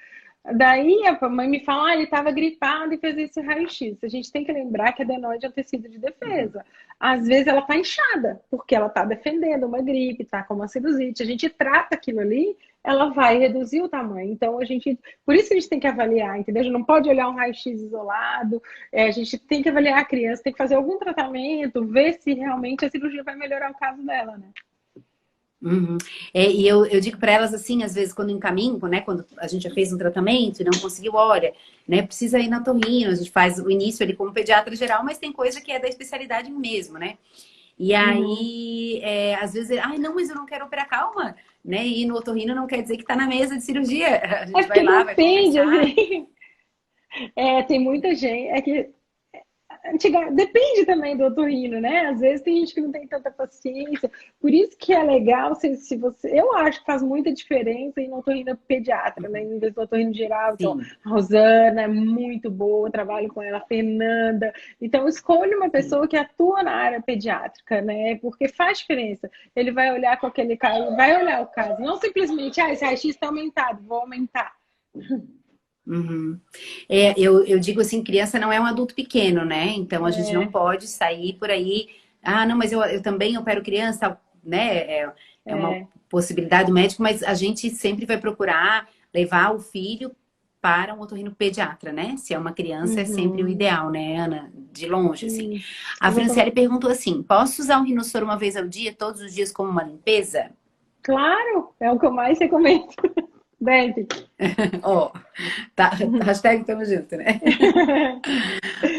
Daí a mãe me fala, ele estava gripado e fez esse raio-x. A gente tem que lembrar que a adenoide é um tecido de Uhum. defesa. Às vezes ela está inchada, porque ela está defendendo uma gripe, está com uma sinusite. A gente trata aquilo ali, ela vai reduzir o tamanho. Então, por isso que a gente tem que avaliar, entendeu? A gente não pode olhar um raio-x isolado, a gente tem que avaliar a criança, tem que fazer algum tratamento, ver se realmente a cirurgia vai melhorar o caso dela, né? Uhum. E eu digo para elas assim, às vezes, quando encaminho, né? Quando a gente já fez um tratamento e não conseguiu, olha, né? Precisa ir na otorrino, a gente faz o início ali como pediatra geral, mas tem coisa que é da especialidade mesmo, né? E Uhum. aí, às vezes, ai, não, mas eu não quero operar, calma, né? E ir no otorrino não quer dizer que tá na mesa de cirurgia. A É gente vai porque lá, vai depende, conversar. assim. Tem muita gente. É que depende também do otorrino, né? Às vezes tem gente que não tem tanta paciência. Por isso que é legal se você. Eu acho que faz muita diferença em otorrino pediatra, né? Em vez do otorrino geral. Então, Sim, a Rosana é muito boa, eu trabalho com ela, a Fernanda. Então, escolha uma sim. pessoa que atua na área pediátrica, né? Porque faz diferença. Ele vai olhar com aquele caso, vai olhar o caso, não simplesmente, esse raio-x está aumentado, vou aumentar. Uhum. Eu digo assim, criança não é um adulto pequeno, né? Então a gente não É, pode sair por aí. Ah, não, mas eu também opero criança, né? É uma é. possibilidade do médico, mas a gente sempre vai procurar levar o filho para um otorrinopediatra, né? Se é uma criança, é sempre o Uhum. ideal, né, Ana? De longe, assim. Sim, A Franciele exatamente. perguntou assim: posso usar um rinossoro uma vez ao dia, todos os dias, como uma limpeza? Claro, é o que eu mais recomendo. Deve. Ó, tá, hashtag tamo junto, né?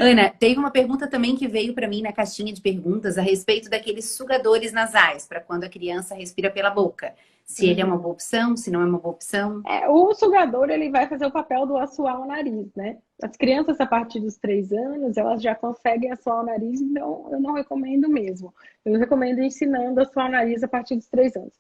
Ana, teve uma pergunta também que veio para mim na caixinha de perguntas a respeito daqueles sugadores nasais, para quando a criança respira pela boca. Se ele é uma Uhum. boa opção, se não é uma boa opção. O sugador ele vai fazer o papel do assoar o nariz, né? As crianças a partir dos 3 anos elas já conseguem assoar o nariz, então eu não recomendo mesmo. Eu recomendo ensinando a assoar o nariz a partir dos 3 anos.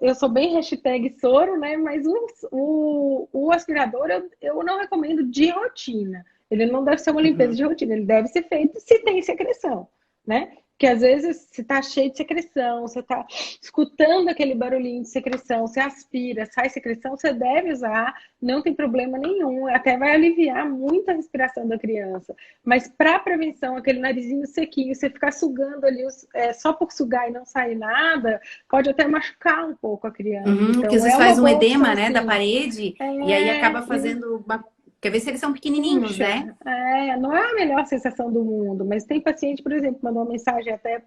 Eu sou bem hashtag soro, né? Mas o aspirador eu não recomendo de rotina. Ele não deve ser uma limpeza Uhum. de rotina, ele deve ser feito se tem secreção, né? Porque às vezes, se tá cheio de secreção, você tá escutando aquele barulhinho de secreção, você aspira, sai secreção, você deve usar, não tem problema nenhum, até vai aliviar muito a respiração da criança. Mas para prevenção, aquele narizinho sequinho, você ficar sugando ali só por sugar e não sair nada, pode até machucar um pouco a criança. Uhum, porque às Então, é vezes uma faz um boa edema, opção, né, da sim. parede, e aí acaba É, fazendo uma. Quer ver se eles são pequenininhos, né? puxa, não é a melhor sensação do mundo, mas tem paciente, por exemplo, que mandou uma mensagem até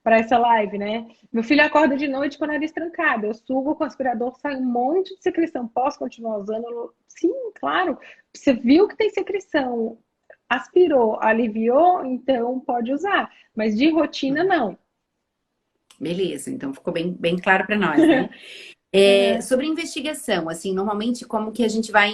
para essa live, né? Meu filho acorda de noite com o nariz trancado, eu sugo com o aspirador, sai um monte de secreção, posso continuar usando? Sim, claro. Você viu que tem secreção, aspirou, aliviou, então pode usar, mas de rotina Uhum. não. Beleza, então ficou bem, bem claro para nós, né? Sobre investigação, assim, normalmente como que a gente vai,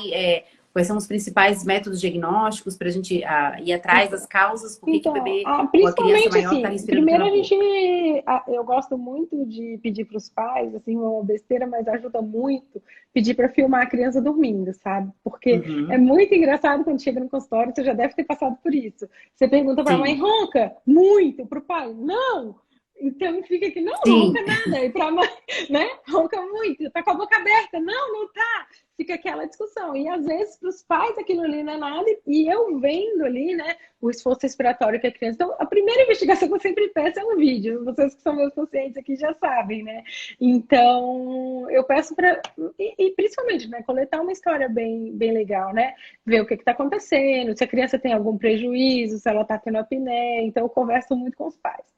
quais são os principais métodos diagnósticos para a gente ir atrás das Então, causas, por que que o Então, bebê ou a criança principalmente maior está assim, respirando pela primeiro a gente, boca? eu gosto muito de pedir para os pais, assim, uma besteira, mas ajuda muito, pedir para filmar a criança dormindo, sabe? Porque é Uhum. muito engraçado quando chega no consultório, você já deve ter passado por isso. Você pergunta para a mãe, Sim, ronca? Muito, para o pai, não! Então fica que não sim. ronca nada, e para a mãe, né? Ronca muito, tá com a boca aberta, não, não tá. Fica aquela discussão. E às vezes para os pais aquilo ali não é nada, e eu vendo ali, né? O esforço respiratório que a criança. Então, a primeira investigação que eu sempre peço é um vídeo. Vocês que são meus pacientes aqui já sabem, né? Então, eu peço para. E principalmente, né? Coletar uma história bem, bem legal, né? Ver o que está acontecendo, se a criança tem algum prejuízo, se ela está tendo apneia. Então, eu converso muito com os pais.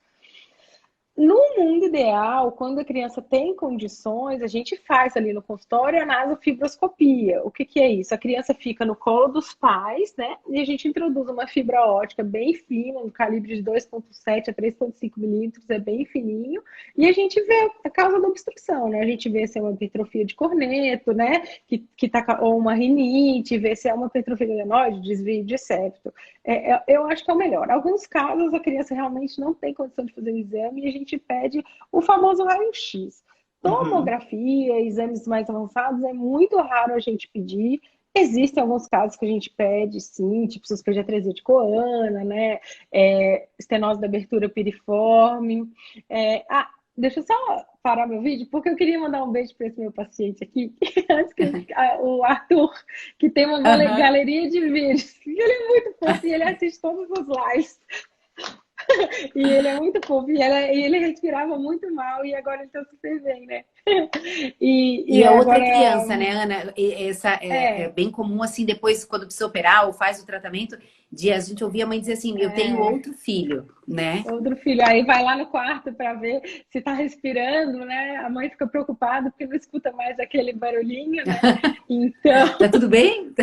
No mundo ideal, quando a criança tem condições, a gente faz ali no consultório a nasofibroscopia. O que que é isso? A criança fica no colo dos pais, né? E a gente introduz uma fibra ótica bem fina, no calibre de 2,7 a 3,5 milímetros, é bem fininho, e a gente vê a causa da obstrução, né? A gente vê se é uma hipertrofia de corneto, né? Ou uma rinite, vê se é uma hipertrofia de adenoide, desvio de septo. Eu acho que é o melhor. Em alguns casos, a criança realmente não tem condição de fazer o exame e a gente pede o famoso raio-x. Uhum. Tomografia, exames mais avançados, é muito raro a gente pedir. Existem alguns casos que a gente pede, sim, tipo suspeita de atresia de Coana, né? Estenose da abertura piriforme. deixa eu só parar meu vídeo, porque eu queria mandar um beijo para esse meu paciente aqui, antes o Arthur, que tem uma Aham. galeria de vídeos. Ele é muito fofo e ele assiste todos os lives. E ele é muito fofo. E ele respirava muito mal e agora ele tá super bem, né? E E a outra é agora. criança, né, Ana? Essa é É, bem comum, assim, depois, quando precisa operar ou faz o tratamento, de a gente ouvir a mãe dizer assim, eu tenho é. outro filho, né? Outro filho. Aí vai lá no quarto para ver se tá respirando, né? A mãe fica preocupada porque não escuta mais aquele barulhinho, né? Então, Tá tudo bem?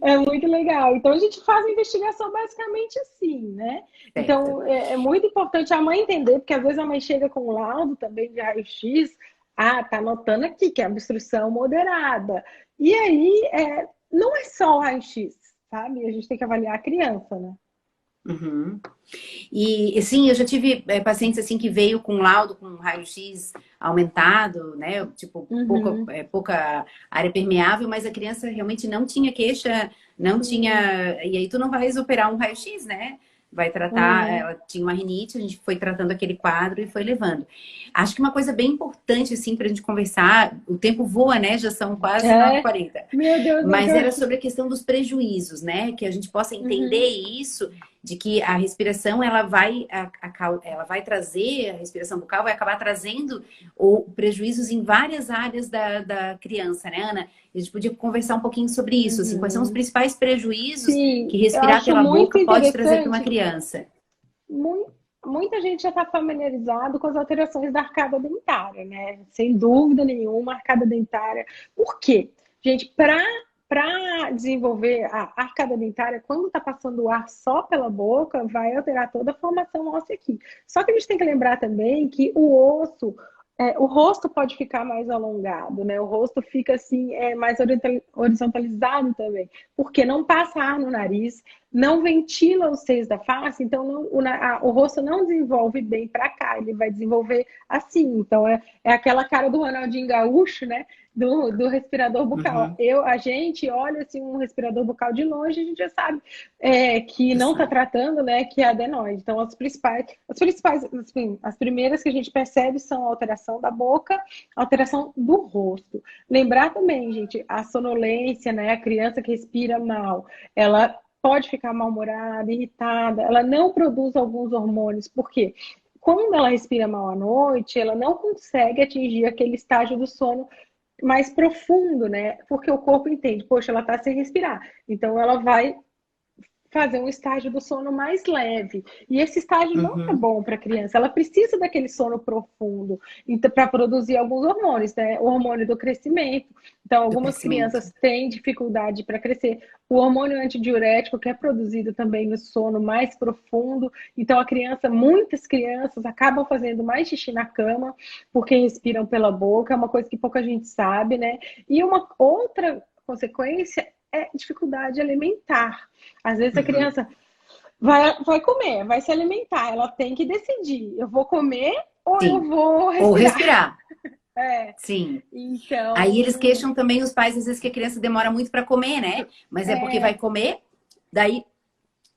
é muito legal. Então, a gente faz a investigação basicamente assim, né? Certo. Então, é muito importante a mãe entender, porque às vezes a mãe chega com um laudo também de raio-x. Ah, tá anotando aqui que é obstrução moderada. E aí, não é só o raio-x, sabe? A gente tem que avaliar a criança, né? Uhum. E sim, eu já tive pacientes assim que veio com laudo com raio-x aumentado, né? Tipo, Uhum. pouca área permeável, mas a criança realmente não tinha queixa, não Sim. tinha. E aí tu não vais operar um raio-x, né? Vai tratar, Uhum. ela tinha uma rinite, a gente foi tratando aquele quadro e foi levando. Acho que uma coisa bem importante, assim, pra gente conversar, o tempo voa, né? Já são quase nove h É, 40. meu Deus, Mas era sobre a questão dos prejuízos, né? Que a gente possa entender Uhum, isso de que a respiração ela vai ela vai trazer a respiração bucal vai acabar trazendo prejuízos em várias áreas da criança, né, Ana? A gente podia conversar um pouquinho sobre isso, assim, quais são os uhum. principais prejuízos que Sim, eu respirar acho pela muito boca pode trazer para uma interessante. criança? Muita gente já está familiarizado com as alterações da arcada dentária, né? Sem dúvida nenhuma, arcada dentária. Por quê? Gente, para desenvolver a arcada dentária, quando está passando o ar só pela boca, vai alterar toda a formação óssea aqui. Só que a gente tem que lembrar também que o rosto pode ficar mais alongado, né? O rosto fica assim, mais horizontalizado também, porque não passa ar no nariz, não ventila os seios da face, então o rosto não desenvolve bem para cá, ele vai desenvolver assim. Então é aquela cara do Ronaldinho Gaúcho, né? Do respirador bucal. Uhum, A gente olha assim um respirador bucal de longe, a gente já sabe que já não está sabe. tratando, né? Que é adenoide. Então assim, as primeiras que a gente percebe são a alteração da boca, a alteração do rosto. Lembrar também, gente, a sonolência, né? A criança que respira mal, ela pode ficar mal-humorada, irritada, ela não produz alguns hormônios. Por quê? Quando ela respira mal à noite, ela não consegue atingir aquele estágio do sono mais profundo, né? Porque o corpo entende, poxa, ela está sem respirar. Então ela vai fazer um estágio do sono mais leve. E esse estágio não é Uhum, bom para a criança. Ela precisa daquele sono profundo então, para produzir alguns hormônios, né? O hormônio do crescimento. Então, do algumas crescimento. crianças têm dificuldade para crescer. O hormônio antidiurético, que é produzido também no sono mais profundo. Então, muitas crianças acabam fazendo mais xixi na cama porque respiram pela boca. É uma coisa que pouca gente sabe, né? E uma outra consequência é dificuldade alimentar. Às vezes a Uhum. criança vai comer, vai se alimentar, ela tem que decidir: eu vou comer ou eu Sim. vou Ou respirar? respirar. É, Sim. Aí eles então, queixam também os pais, às vezes, que a criança demora muito para comer, né? Mas é porque vai é, comer, daí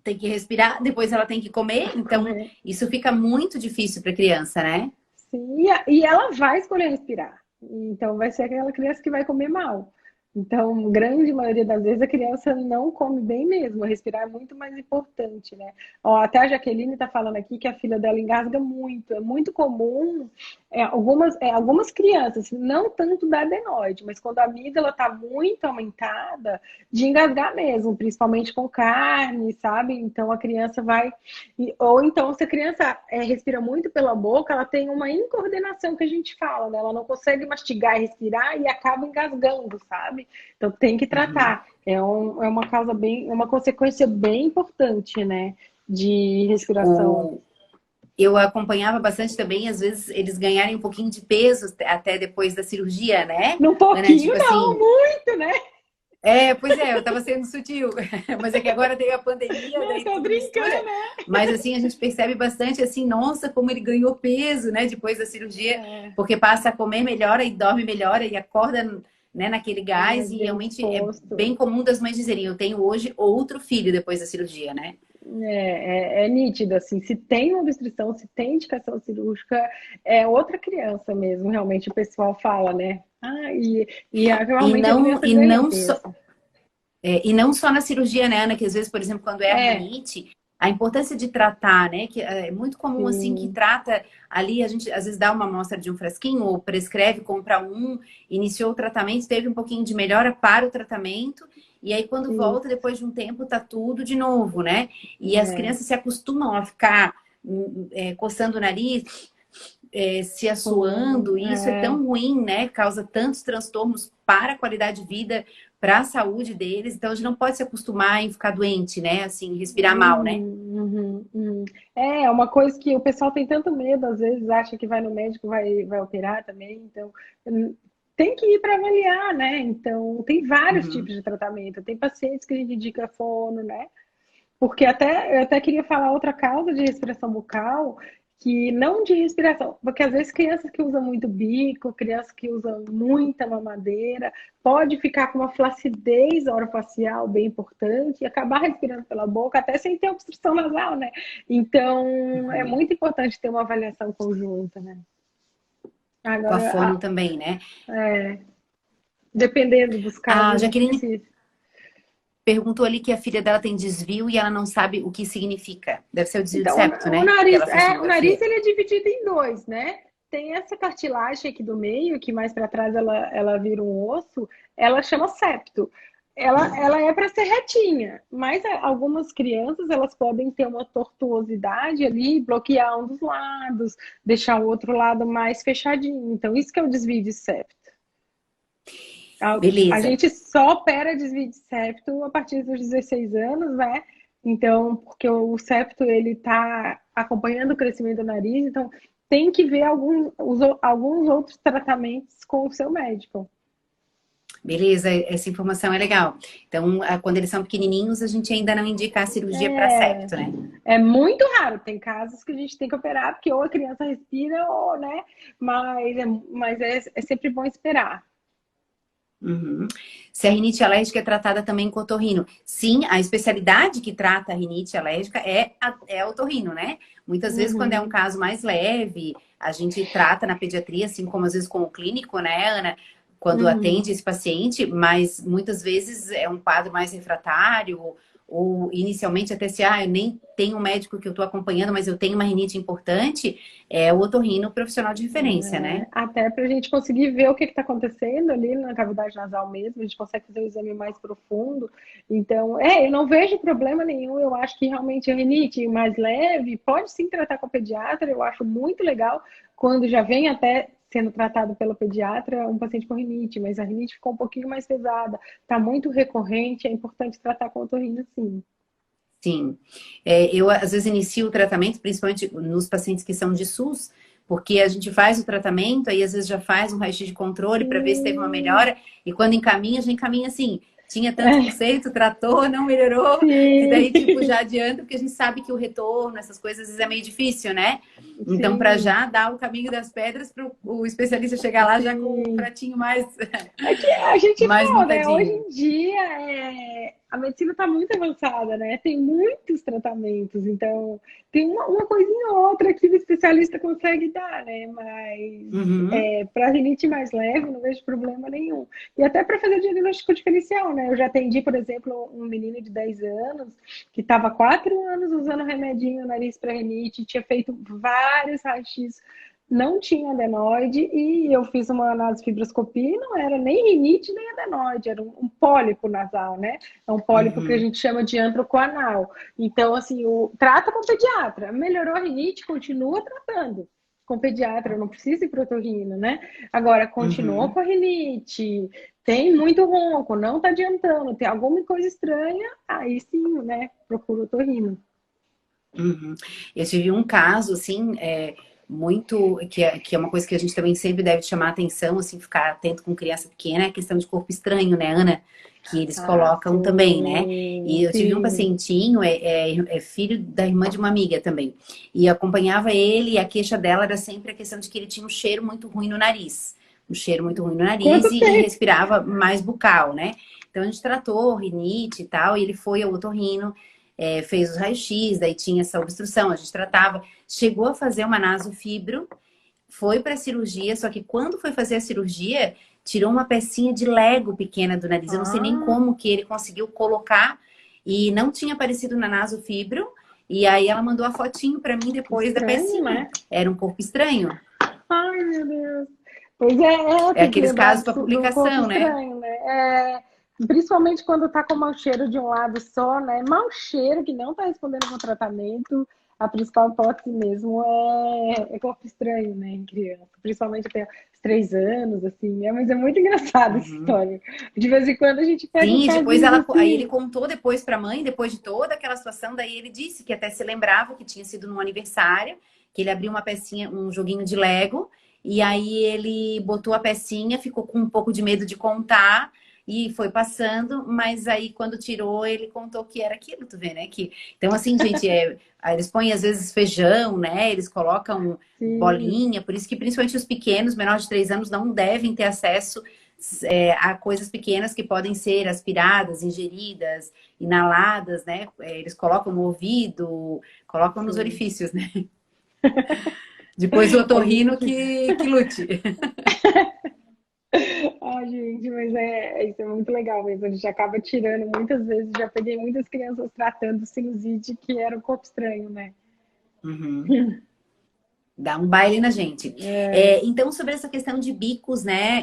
tem que respirar, depois ela tem que comer, então comer. isso fica muito difícil para criança, né? Sim, e ela vai escolher respirar. Então, vai ser aquela criança que vai comer mal. Então, grande maioria das vezes a criança não come bem mesmo. Respirar é muito mais importante, né? Ó, até a Jaqueline está falando aqui que a filha dela engasga muito. É muito comum, algumas crianças, não tanto da adenoide, mas quando a amígdala está muito aumentada, de engasgar mesmo, principalmente com carne, sabe? Então a criança vai ou então, se a criança respira muito pela boca, ela tem uma incoordenação que a gente fala, né? Ela não consegue mastigar e respirar e acaba engasgando, sabe? Então tem que Uhum. tratar. É uma causa bem, é uma consequência bem importante, né? De respiração. O... Eu acompanhava bastante também, às vezes, eles ganharem um pouquinho de peso até depois da cirurgia, né? Num Ana, pouquinho, tipo não, assim, muito, né? pois é, eu tava sendo sutil, mas é que agora tem a pandemia, Não, daí tô tudo mistura. brincando, né? Mas assim, a gente percebe bastante assim, nossa, como ele ganhou peso, né, depois da cirurgia, É, porque passa a comer melhor e dorme melhor e acorda, né, naquele gás mais e bem realmente é disposto. bem comum das mães dizerem, eu tenho hoje outro filho depois da cirurgia, né? É nítido, assim, se tem uma obstrução, se tem indicação cirúrgica, é outra criança mesmo, realmente o pessoal fala, né? E Realmente a não, criança e ganha não só, peso. e não só na cirurgia, né, Ana, que às vezes, por exemplo, quando é a É, rinite, a importância de tratar, né, que é muito comum assim que sim, trata ali, a gente às vezes dá uma amostra de um frasquinho ou prescreve, compra um, iniciou o tratamento, teve um pouquinho de melhora para o tratamento, e aí quando volta isso, depois de um tempo tá tudo de novo, né? E as é, crianças se acostumam a ficar coçando o nariz, se assoando, e isso é tão ruim, né? Causa tantos transtornos para a qualidade de vida, para a saúde deles. Então a gente não pode se acostumar em ficar doente, né? Assim, respirar mal, né? É uma coisa que o pessoal tem tanto medo, às vezes acha que vai no médico, vai operar também, então tem que ir para avaliar, né? Então, tem vários Uhum. tipos de tratamento. Tem pacientes que a gente indica fono, né? Porque eu até queria falar outra causa de respiração bucal, que não de respiração, porque às vezes crianças que usam muito bico, crianças que usam muita mamadeira, pode ficar com uma flacidez orofacial bem importante e acabar respirando pela boca, até sem ter obstrução nasal, né? Então, é Uhum. muito importante ter uma avaliação conjunta, né? Com a Agora, fono também, né? dependendo dos A casos, é Jaqueline difícil. perguntou ali que a filha dela tem desvio e ela não sabe o que significa. Deve ser o desvio de Então, septo, o né? Que nariz, ela fez o nariz sonografia. ele é dividido em dois, né? Tem essa cartilagem aqui do meio, que mais para trás ela vira um osso, ela chama septo. Ela é para ser retinha, mas algumas crianças elas podem ter uma tortuosidade ali, bloquear um dos lados, deixar o outro lado mais fechadinho. Então, isso que é o desvio de septo. A Beleza. gente só opera desvio de septo a partir dos 16 anos, né? Então, porque o septo ele está acompanhando o crescimento do nariz, então tem que ver alguns outros tratamentos com o seu médico. Beleza, essa informação é legal. Então, quando eles são pequenininhos, a gente ainda não indica a cirurgia para É, septo, né? é muito raro, tem casos que a gente tem que operar, porque ou a criança respira, ou, né? Mas é sempre bom esperar. Uhum. Se a rinite alérgica é tratada também com otorrino. Sim, a especialidade que trata a rinite alérgica é a otorrino, né? Muitas vezes, quando é um Uhum, caso mais leve, a gente trata na pediatria, assim como às vezes com o clínico, né, Ana? Quando uhum. atende esse paciente, mas muitas vezes é um quadro mais refratário, ou inicialmente até se, eu nem tenho um médico que eu estou acompanhando, mas eu tenho uma rinite importante, é o otorrino profissional de referência, né? Até para a gente conseguir ver o que está acontecendo ali na cavidade nasal mesmo, a gente consegue fazer um exame mais profundo. Então, eu não vejo problema nenhum. Eu acho que realmente a rinite mais leve pode sim tratar com a pediatra. Eu acho muito legal quando já vem até sendo tratado pela pediatra um paciente com rinite, mas a rinite ficou um pouquinho mais pesada, está muito recorrente, é importante tratar com otorrino sim. Sim. Eu às vezes inicio o tratamento, principalmente nos pacientes que são de SUS, porque a gente faz o tratamento, aí às vezes já faz um raio-x de controle para ver se teve uma Sim, melhora, e quando encaminha, já encaminha assim, tinha tantos por cento, tratou, não melhorou, que sim, daí tipo já adianta, porque a gente sabe que o retorno, essas coisas, às vezes é meio difícil, né? Então, para sim, já dar o caminho das pedras para o especialista chegar lá já com o sim. pratinho mais, É que a gente mais fala, né? Hoje montadinho. em dia a medicina está muito avançada, né? Tem muitos tratamentos, então tem uma coisinha ou outra que o especialista consegue dar, né? Mas Uhum, para rinite mais leve, não vejo problema nenhum. E até para fazer diagnóstico diferencial, né? Eu já atendi, por exemplo, um menino de 10 anos que estava 4 anos usando remedinho no nariz para rinite, tinha feito vários raios-x, não tinha adenoide e eu fiz uma nasofibroscopia e não era nem rinite nem adenoide, era um pólipo nasal, né? É um pólipo que a uhum, gente chama de antrocoanal. Então, assim, trata com pediatra. Melhorou a rinite, continua tratando com pediatra, não precisa ir para otorrino, né? Agora, continuou uhum. com a rinite, tem muito ronco, não está adiantando, tem alguma coisa estranha, aí sim, né? Procura otorrino. Uhum. Eu tive um caso, assim, muito, que é uma coisa que a gente também sempre deve chamar atenção, assim, ficar atento com criança pequena, é a questão de corpo estranho, né, Ana? Que eles Ah, colocam também, né? sim, E eu tive um sim. pacientinho, é filho da irmã de uma amiga também, e acompanhava ele, e a queixa dela era sempre a questão de que ele tinha um cheiro muito ruim no nariz. Um cheiro muito ruim no nariz Quanto e tempo? respirava mais bucal, né? Então a gente tratou rinite e tal, e ele foi ao otorrino. fez os raios-x, daí tinha essa obstrução, a gente tratava. Chegou a fazer uma nasofibro, foi para cirurgia, só que quando foi fazer a cirurgia, tirou uma pecinha de Lego pequena do nariz. Eu não sei nem Ah, como que ele conseguiu colocar e não tinha aparecido na nasofibro. E aí ela mandou a fotinho para mim que depois da estranho, pecinha. né? Era um corpo estranho. Ai, meu Deus. Pois É tem que aqueles lembrar casos para do corpo publicação, né? estranho, né? Principalmente quando tá com mau cheiro de um lado só, né? Mau cheiro que não tá respondendo ao tratamento, a principal hipótese mesmo é corpo estranho, né, em criança. Principalmente até os 3 anos, assim. Mas é muito engraçada essa Uhum. história. De vez em quando a gente pega uns Sim, depois casinhos aí ele assim. contou depois para a mãe, depois de toda aquela situação, daí ele disse que até se lembrava que tinha sido num aniversário, que ele abriu uma pecinha, um joguinho de Lego, e aí ele botou a pecinha, ficou com um pouco de medo de contar e foi passando, mas aí quando tirou, ele contou que era aquilo, tu vê, né? Então, assim, gente, aí eles põem às vezes feijão, né? Eles colocam Sim, bolinha, por isso que principalmente os pequenos, menores de 3 anos, não devem ter acesso a coisas pequenas que podem ser aspiradas, ingeridas, inaladas, né? Eles colocam no ouvido, colocam nos sim. orifícios, né? Depois o A otorrino gente. que lute. Ai, gente, mas isso é muito legal mesmo. A gente acaba tirando muitas vezes. Já peguei muitas crianças tratando sinusite que era um corpo estranho, né? Uhum. Dá um baile na gente. É, Então, sobre essa questão de bicos, né?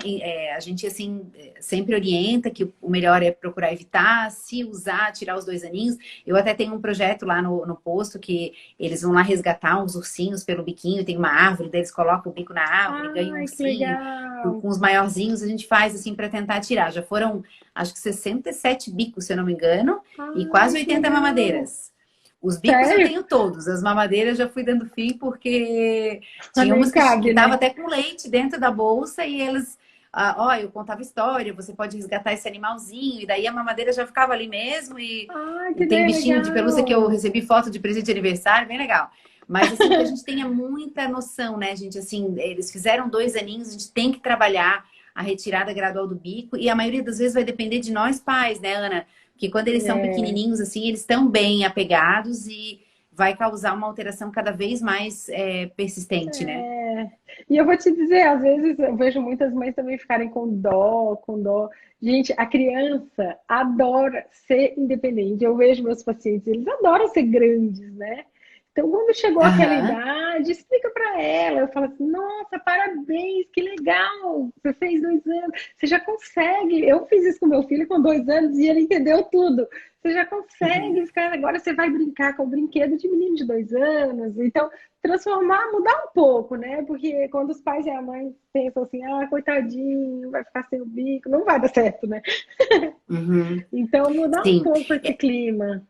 A gente, assim, sempre orienta que o melhor é procurar evitar, se usar, tirar os 2 aninhos. Eu até tenho um projeto lá no posto que eles vão lá resgatar uns ursinhos pelo biquinho, tem uma árvore, daí eles colocam o bico na árvore, ganham um ai, que ursinho. legal! Com os maiorzinhos, a gente faz, assim, para tentar tirar. Já foram, acho que 67 bicos, se eu não me engano, e Ai, quase que 80 legal! mamadeiras. Os bicos eu Sério? tenho todos, as mamadeiras já fui dando fim porque tinha Nem umas que cabe, tava né? até com leite dentro da bolsa e eles, ó, eu contava história, você pode resgatar esse animalzinho, e daí a mamadeira já ficava ali mesmo Ai, e que tem ideia bichinho de pelúcia que eu legal! recebi foto de presente de aniversário, bem legal. Mas assim, que a gente tenha muita noção, né, gente? Assim, eles fizeram 2 aninhos, a gente tem que trabalhar a retirada gradual do bico, e a maioria das vezes vai depender de nós pais, né, Ana? Porque quando eles são É, pequenininhos, assim, eles estão bem apegados e vai causar uma alteração cada vez mais persistente, né? é. E eu vou te dizer, às vezes eu vejo muitas mães também ficarem com dó, com dó. Gente, a criança adora ser independente. Eu vejo meus pacientes, eles adoram ser grandes, né? Então, quando chegou aquela Aham. idade, explica para ela. Eu falo assim: nossa, parabéns, que legal! Você fez 2 anos, você já consegue. Eu fiz isso com meu filho com 2 anos e ele entendeu tudo. Você já Uhum. consegue ficar. Agora você vai brincar com o brinquedo de menino de 2 anos. Então, transformar, mudar um pouco, né? Porque quando os pais e a mãe pensam assim: ah, coitadinho, vai ficar sem o bico, não vai dar certo, né? Uhum. Então, mudar um Sim. pouco esse clima.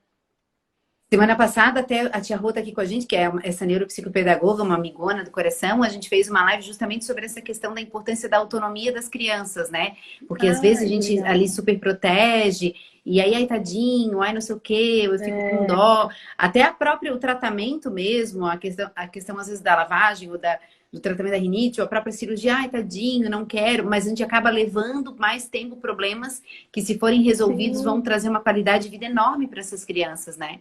Semana passada, até a tia Rô tá aqui com a gente, que é essa neuropsicopedagoga, uma amigona do coração, a gente fez uma live justamente sobre essa questão da importância da autonomia das crianças, né? Porque às vezes Ah, a que gente ali legal. super protege, e aí, ai, tadinho, ai, não sei o quê, eu fico com É, dó. Até o tratamento mesmo, a questão às vezes da lavagem ou do tratamento da rinite, ou a própria cirurgia, ai, tadinho, não quero, mas a gente acaba levando mais tempo problemas que, se forem resolvidos, vão sim. trazer uma qualidade de vida enorme para essas crianças, né?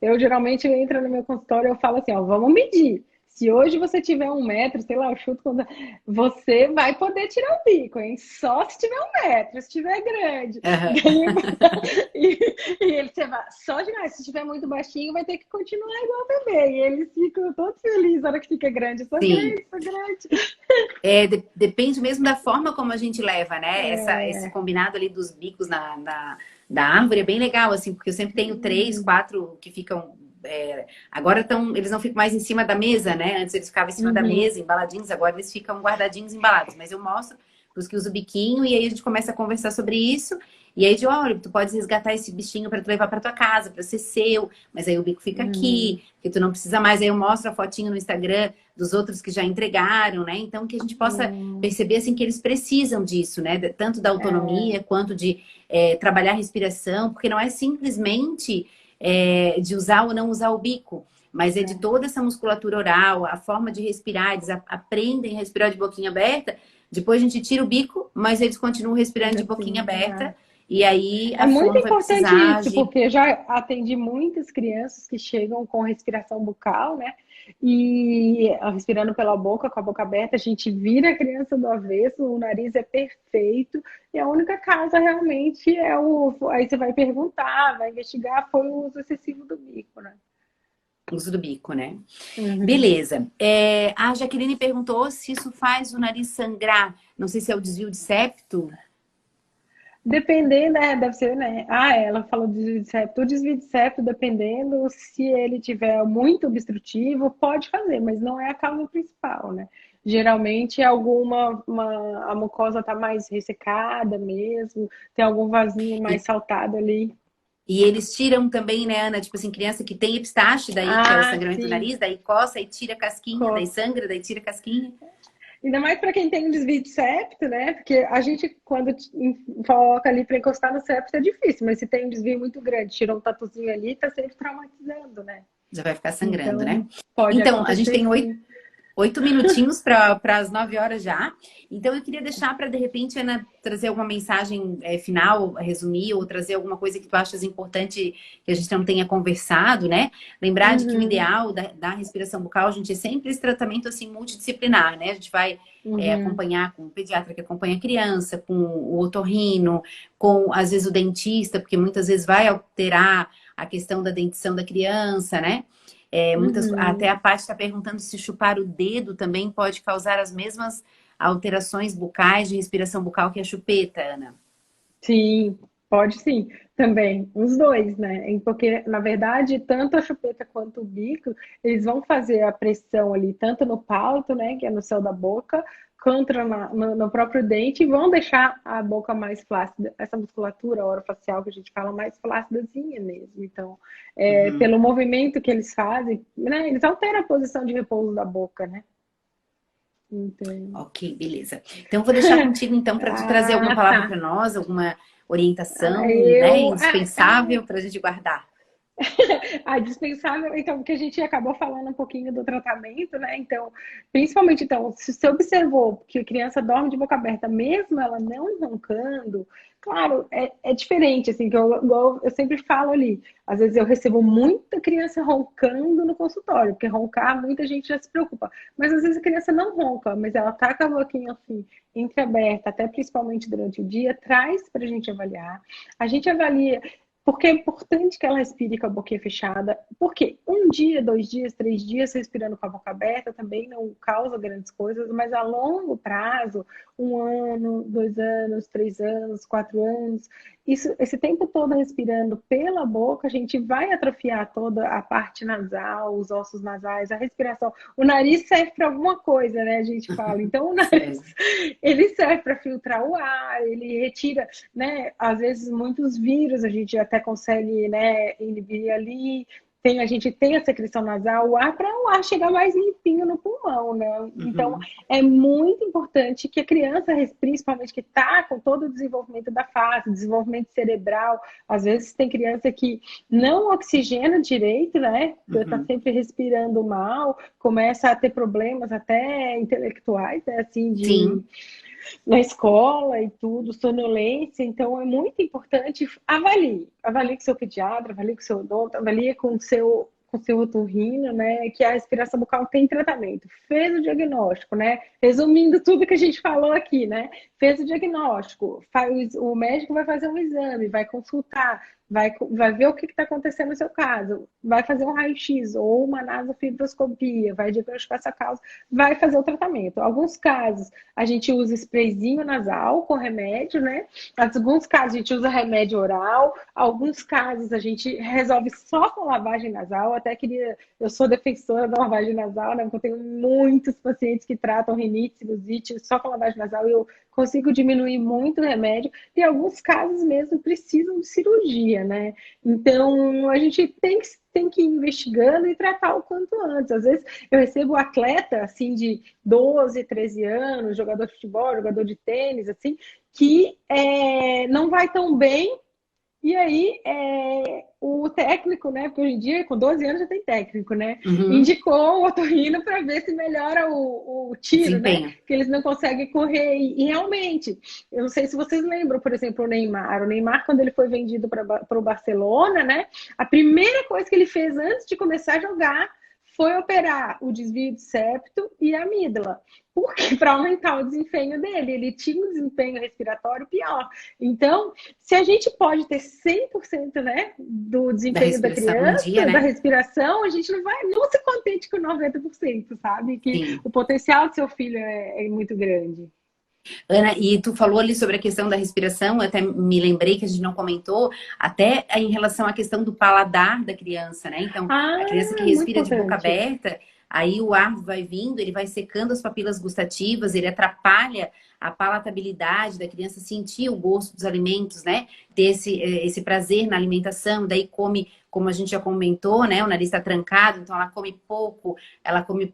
Eu geralmente entro no meu consultório e eu falo assim, ó, vamos medir. Se hoje você tiver 1 metro, sei lá, eu chuto quando você vai poder tirar o bico, hein? Só se tiver 1 metro, se tiver grande. Daí, e, e ele você vai, só demais. Se tiver muito baixinho, vai ter que continuar igual bebê. E eles ficam todos felizes na hora que fica grande. Eu sou Sim, grande, sou grande. depende mesmo da forma como a gente leva, né? Esse combinado ali dos bicos da árvore é bem legal, assim, porque eu sempre tenho três, quatro que ficam. Agora eles não ficam mais em cima da mesa, né? Antes eles ficavam em cima da Uhum, mesa, embaladinhos, agora eles ficam guardadinhos, embalados. Mas eu mostro os que usam o biquinho e aí a gente começa a conversar sobre isso. E aí de, olha, tu podes resgatar esse bichinho para tu levar para tua casa, para ser seu, mas aí o bico fica uhum, aqui, que tu não precisa mais. Aí eu mostro a fotinho no Instagram dos outros que já entregaram, né? Então que a gente possa uhum. perceber assim que eles precisam disso, né? Tanto da autonomia quanto de trabalhar a respiração, porque não é simplesmente de usar ou não usar o bico, mas é de toda essa musculatura oral, a forma de respirar, eles aprendem a respirar de boquinha aberta. Depois a gente tira o bico, mas eles continuam respirando de boquinha Assim, aberta. E aí É a muito fono vai importante precisar isso, agir. porque eu já atendi muitas crianças que chegam com respiração bucal, né? E respirando pela boca, com a boca aberta, a gente vira a criança do avesso, o nariz é perfeito, e a única causa realmente é o. Aí você vai perguntar, vai investigar, foi o uso excessivo do bico, né? Uso do bico, né? Uhum. Beleza. A Jaqueline perguntou se isso faz o nariz sangrar. Não sei se é o desvio de septo. Dependendo, né? Deve ser, né? Ah, ela falou de desvio de septo. O desvio de septo, dependendo, se ele tiver muito obstrutivo, pode fazer, mas não é a causa principal, né? Geralmente é a mucosa tá mais ressecada mesmo, tem algum vasinho mais E, saltado ali. e eles tiram também, né, Ana? Tipo assim, criança que tem epistaxe, daí, que é o Ah, sangramento do sim. nariz, daí coça e tira a casquinha, daí Co- sangra, daí tira a casquinha. Ainda mais para quem tem um desvio de septo, né? Porque a gente, quando coloca ali para encostar no septo, é difícil, mas se tem um desvio muito grande, tirou um tatuzinho ali, tá sempre traumatizando, né? Já vai ficar sangrando, né? Então, pode Então, a gente acontecer tem sim. 8 minutinhos para as 9 horas já. Então, eu queria deixar para, de repente, Ana, trazer alguma mensagem final, resumir, ou trazer alguma coisa que tu achas importante que a gente não tenha conversado, né? Lembrar de que o Uhum, ideal da respiração bucal, gente, é sempre esse tratamento assim multidisciplinar, né? A gente vai uhum, acompanhar com o pediatra que acompanha a criança, com o otorrino, com, às vezes, o dentista, porque muitas vezes vai alterar a questão da dentição da criança, né? Até uhum. a Paty está perguntando se chupar o dedo também pode causar as mesmas alterações bucais de respiração bucal que a chupeta, Ana. Sim, pode sim, também, os dois, né? Porque, na verdade, tanto a chupeta quanto o bico, eles vão fazer a pressão ali, tanto no palato, né, que é no céu da boca, quanto no próprio dente, e vão deixar a boca mais flácida, essa musculatura orofacial que a gente fala, mais flácidazinha mesmo. Então, Uhum. pelo movimento que eles fazem, né, eles alteram a posição de repouso da boca, né? Então, Ok, beleza. Então, eu vou deixar contigo, então, para tu trazer alguma ah, palavra tá. para nós, alguma orientação, né, Eu, indispensável para a gente guardar. a dispensável, então, porque a gente acabou falando um pouquinho do tratamento, né? Então, principalmente, então, se você observou que a criança dorme de boca aberta, mesmo ela não roncando, claro, é diferente, assim, que igual eu sempre falo ali. Às vezes eu recebo muita criança roncando no consultório, porque roncar, muita gente já se preocupa. Mas às vezes a criança não ronca, mas ela tá com a boquinha assim, entreaberta, até principalmente durante o dia, traz pra gente avaliar. A gente avalia. Porque é importante que ela respire com a boquinha fechada. Porque um dia, 2 dias, 3 dias respirando com a boca aberta também não causa grandes coisas, mas a longo prazo, 1 ano, 2 anos, 3 anos, 4 anos, esse tempo todo respirando pela boca, a gente vai atrofiar toda a parte nasal, os ossos nasais, a respiração. O nariz serve para alguma coisa, né? A gente fala. Então, o nariz Sério. ele serve para filtrar o ar, ele retira, né? Às vezes muitos vírus a gente até consegue, né, inibir ali. A gente tem a secreção nasal, o ar para o ar chegar mais limpinho no pulmão, né? Então Uhum. é muito importante que a criança, principalmente que está com todo o desenvolvimento da face, desenvolvimento cerebral, às vezes tem criança que não oxigena direito, né? Está Uhum. sempre respirando mal, começa a ter problemas até intelectuais, né? Assim, de Sim. na escola e tudo, sonolência. Então, é muito importante, avalie com seu pediatra, avalie com seu odonto, avalie com seu otorrino, né, que a respiração bucal tem tratamento. Fez o diagnóstico, né? Resumindo tudo que a gente falou aqui, né? Fez o diagnóstico, o médico vai fazer um exame, vai consultar, vai ver o que está acontecendo no seu caso, vai fazer um raio-x ou uma nasofibroscopia, vai diagnosticar essa causa, vai fazer o tratamento. Alguns casos a gente usa sprayzinho nasal com remédio, né? Alguns casos a gente usa remédio oral, alguns casos a gente resolve só com lavagem nasal. Eu sou defensora da lavagem nasal, né? Porque eu tenho muitos pacientes que tratam rinite, sinusite só com lavagem nasal e eu consigo diminuir muito o remédio. E alguns casos mesmo precisam de cirurgia, né? Então a gente tem que ir investigando e tratar o quanto antes. Às vezes eu recebo atleta assim de 12, 13 anos, jogador de futebol, jogador de tênis, assim, que não vai tão bem E aí, o técnico, né? Porque hoje em dia, com 12 anos já tem técnico, né? Uhum. Indicou o otorrino para ver se melhora o tiro, né? Desempenho. Que eles não conseguem correr. E realmente, eu não sei se vocês lembram, por exemplo, o Neymar. O Neymar, quando ele foi vendido para o Barcelona, né? A primeira coisa que ele fez antes de começar a jogar foi operar o desvio de septo e a amígdala. Porque para aumentar o desempenho dele, ele tinha um desempenho respiratório pior. Então, se a gente pode ter 100%, né, do Da desempenho da respiração em dia, criança, da né? respiração, a gente não se contente com 90%, sabe? Que Sim. o potencial do seu filho é muito grande. Ana, e tu falou ali sobre a questão da respiração, eu até me lembrei que a gente não comentou, até em relação à questão do paladar da criança, né? Então, a criança que Ah, muito respira de boca importante. aberta, aí o ar vai vindo, ele vai secando as papilas gustativas, ele atrapalha a palatabilidade da criança sentir o gosto dos alimentos, né? Ter esse prazer na alimentação, daí come, como a gente já comentou, né? O nariz está trancado, então ela come pouco, ela come.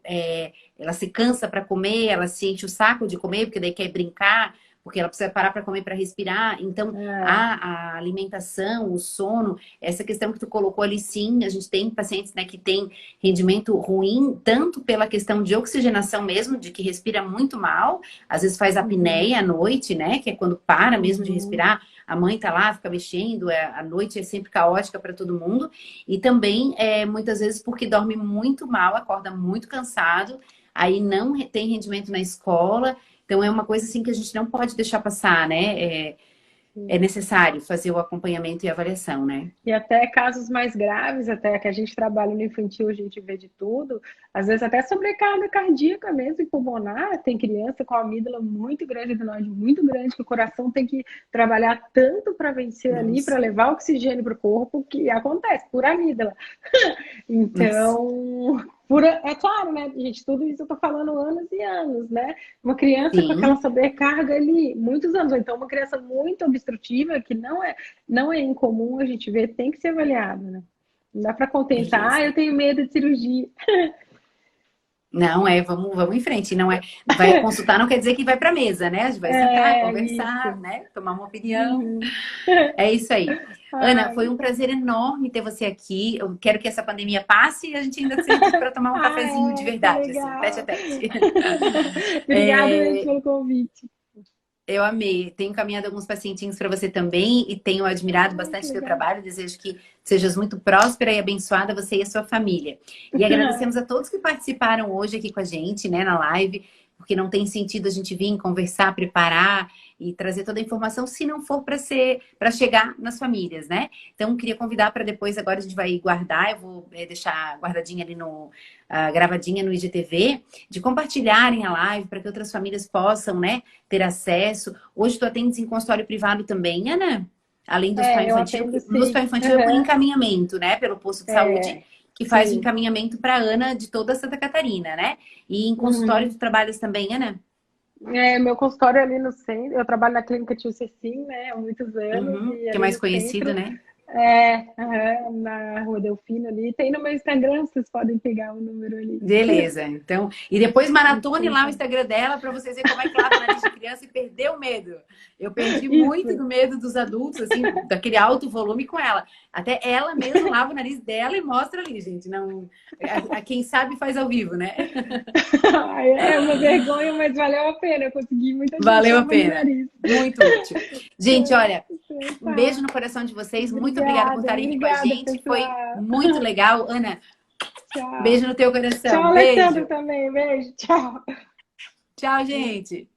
Ela se cansa para comer, ela se enche o saco de comer, porque daí quer brincar, porque ela precisa parar para comer para respirar. Então, É. a alimentação, o sono, essa questão que tu colocou ali, sim, a gente tem pacientes, né, que tem rendimento ruim, tanto pela questão de oxigenação mesmo, de que respira muito mal, às vezes faz Uhum, apneia à noite, né, que é quando para mesmo de uhum, respirar, a mãe tá lá, fica mexendo, a noite é sempre caótica para todo mundo, e também, muitas vezes, porque dorme muito mal, acorda muito cansado, aí não tem rendimento na escola. Então é uma coisa assim que a gente não pode deixar passar, né? É sim. necessário fazer o acompanhamento e avaliação, né? E até casos mais graves, até que a gente trabalha no infantil, a gente vê de tudo. Às vezes até sobrecarga cardíaca mesmo e pulmonar. Tem criança com a amígdala muito grande, adenoide muito grande, que o coração tem que trabalhar tanto para vencer ali, para Nossa, levar oxigênio para o corpo, que acontece por amígdala. nossa. Então, é claro, né, gente? Tudo isso eu tô falando anos e anos, né? Uma criança com aquela Sim, sobrecarga ali, muitos anos. Ou então, uma criança muito obstrutiva, que não é incomum a gente ver, tem que ser avaliado, né? Não dá para contentar, beleza. eu tenho medo de cirurgia. Não vamos em frente. Não é, vai consultar não quer dizer que vai para mesa, né? A gente vai sentar, É isso. conversar, né? Tomar uma opinião. Uhum. É isso aí. Ana, foi Ai, um prazer enorme ter você aqui. Eu quero que essa pandemia passe e a gente ainda sente para tomar um cafezinho de que verdade, assim, tete a legal. tete. Obrigada mesmo pelo convite. Eu amei. Tenho encaminhado alguns pacientinhos para você também e tenho admirado Ai, que bastante teu legal. trabalho. Desejo que sejas muito próspera e abençoada, você e a sua família. E agradecemos a todos que participaram hoje aqui com a gente, né, na live, porque não tem sentido a gente vir conversar, preparar e trazer toda a informação se não for para chegar nas famílias, né? Então, queria convidar para depois, agora a gente vai guardar, eu vou deixar guardadinha ali no, gravadinha no IGTV, de compartilharem a live para que outras famílias possam, né, ter acesso. Hoje tu atendes em consultório privado também, Ana? Além do hospital Eu infantil, atendo no sim. hospital infantil é por Uhum. encaminhamento, né? Pelo posto de saúde, que faz o Sim. encaminhamento para Ana de toda Santa Catarina, né? E em consultório Uhum. tu trabalhas também, Ana? Meu consultório é ali no centro, eu trabalho na clínica Tio Cecim, né, há muitos anos, Uhum, e que é ali mais no conhecido, centro, né? na Rua Delfino ali, tem no meu Instagram, vocês podem pegar o número ali. Beleza, então. E depois maratone Então, lá o tá. Instagram dela para vocês verem como é que lava o nariz de criança e perder o medo. Eu perdi muito Isso. do medo dos adultos, assim, daquele alto volume com ela. Até ela mesma lava o nariz dela e mostra ali, gente. Não, quem sabe faz ao vivo, né? É uma vergonha, mas valeu a pena, eu consegui muita gente Valeu a lavando o pena. nariz. Muito útil. Gente, olha, Então, um beijo tá. no coração de vocês. Muito obrigada por Obrigada, estarem aqui com a obrigada, gente. Foi pessoal. muito legal. Ana, Tchau. beijo no teu Tchau, coração. Alessandro Beijo. também, beijo, tchau. Tchau, gente.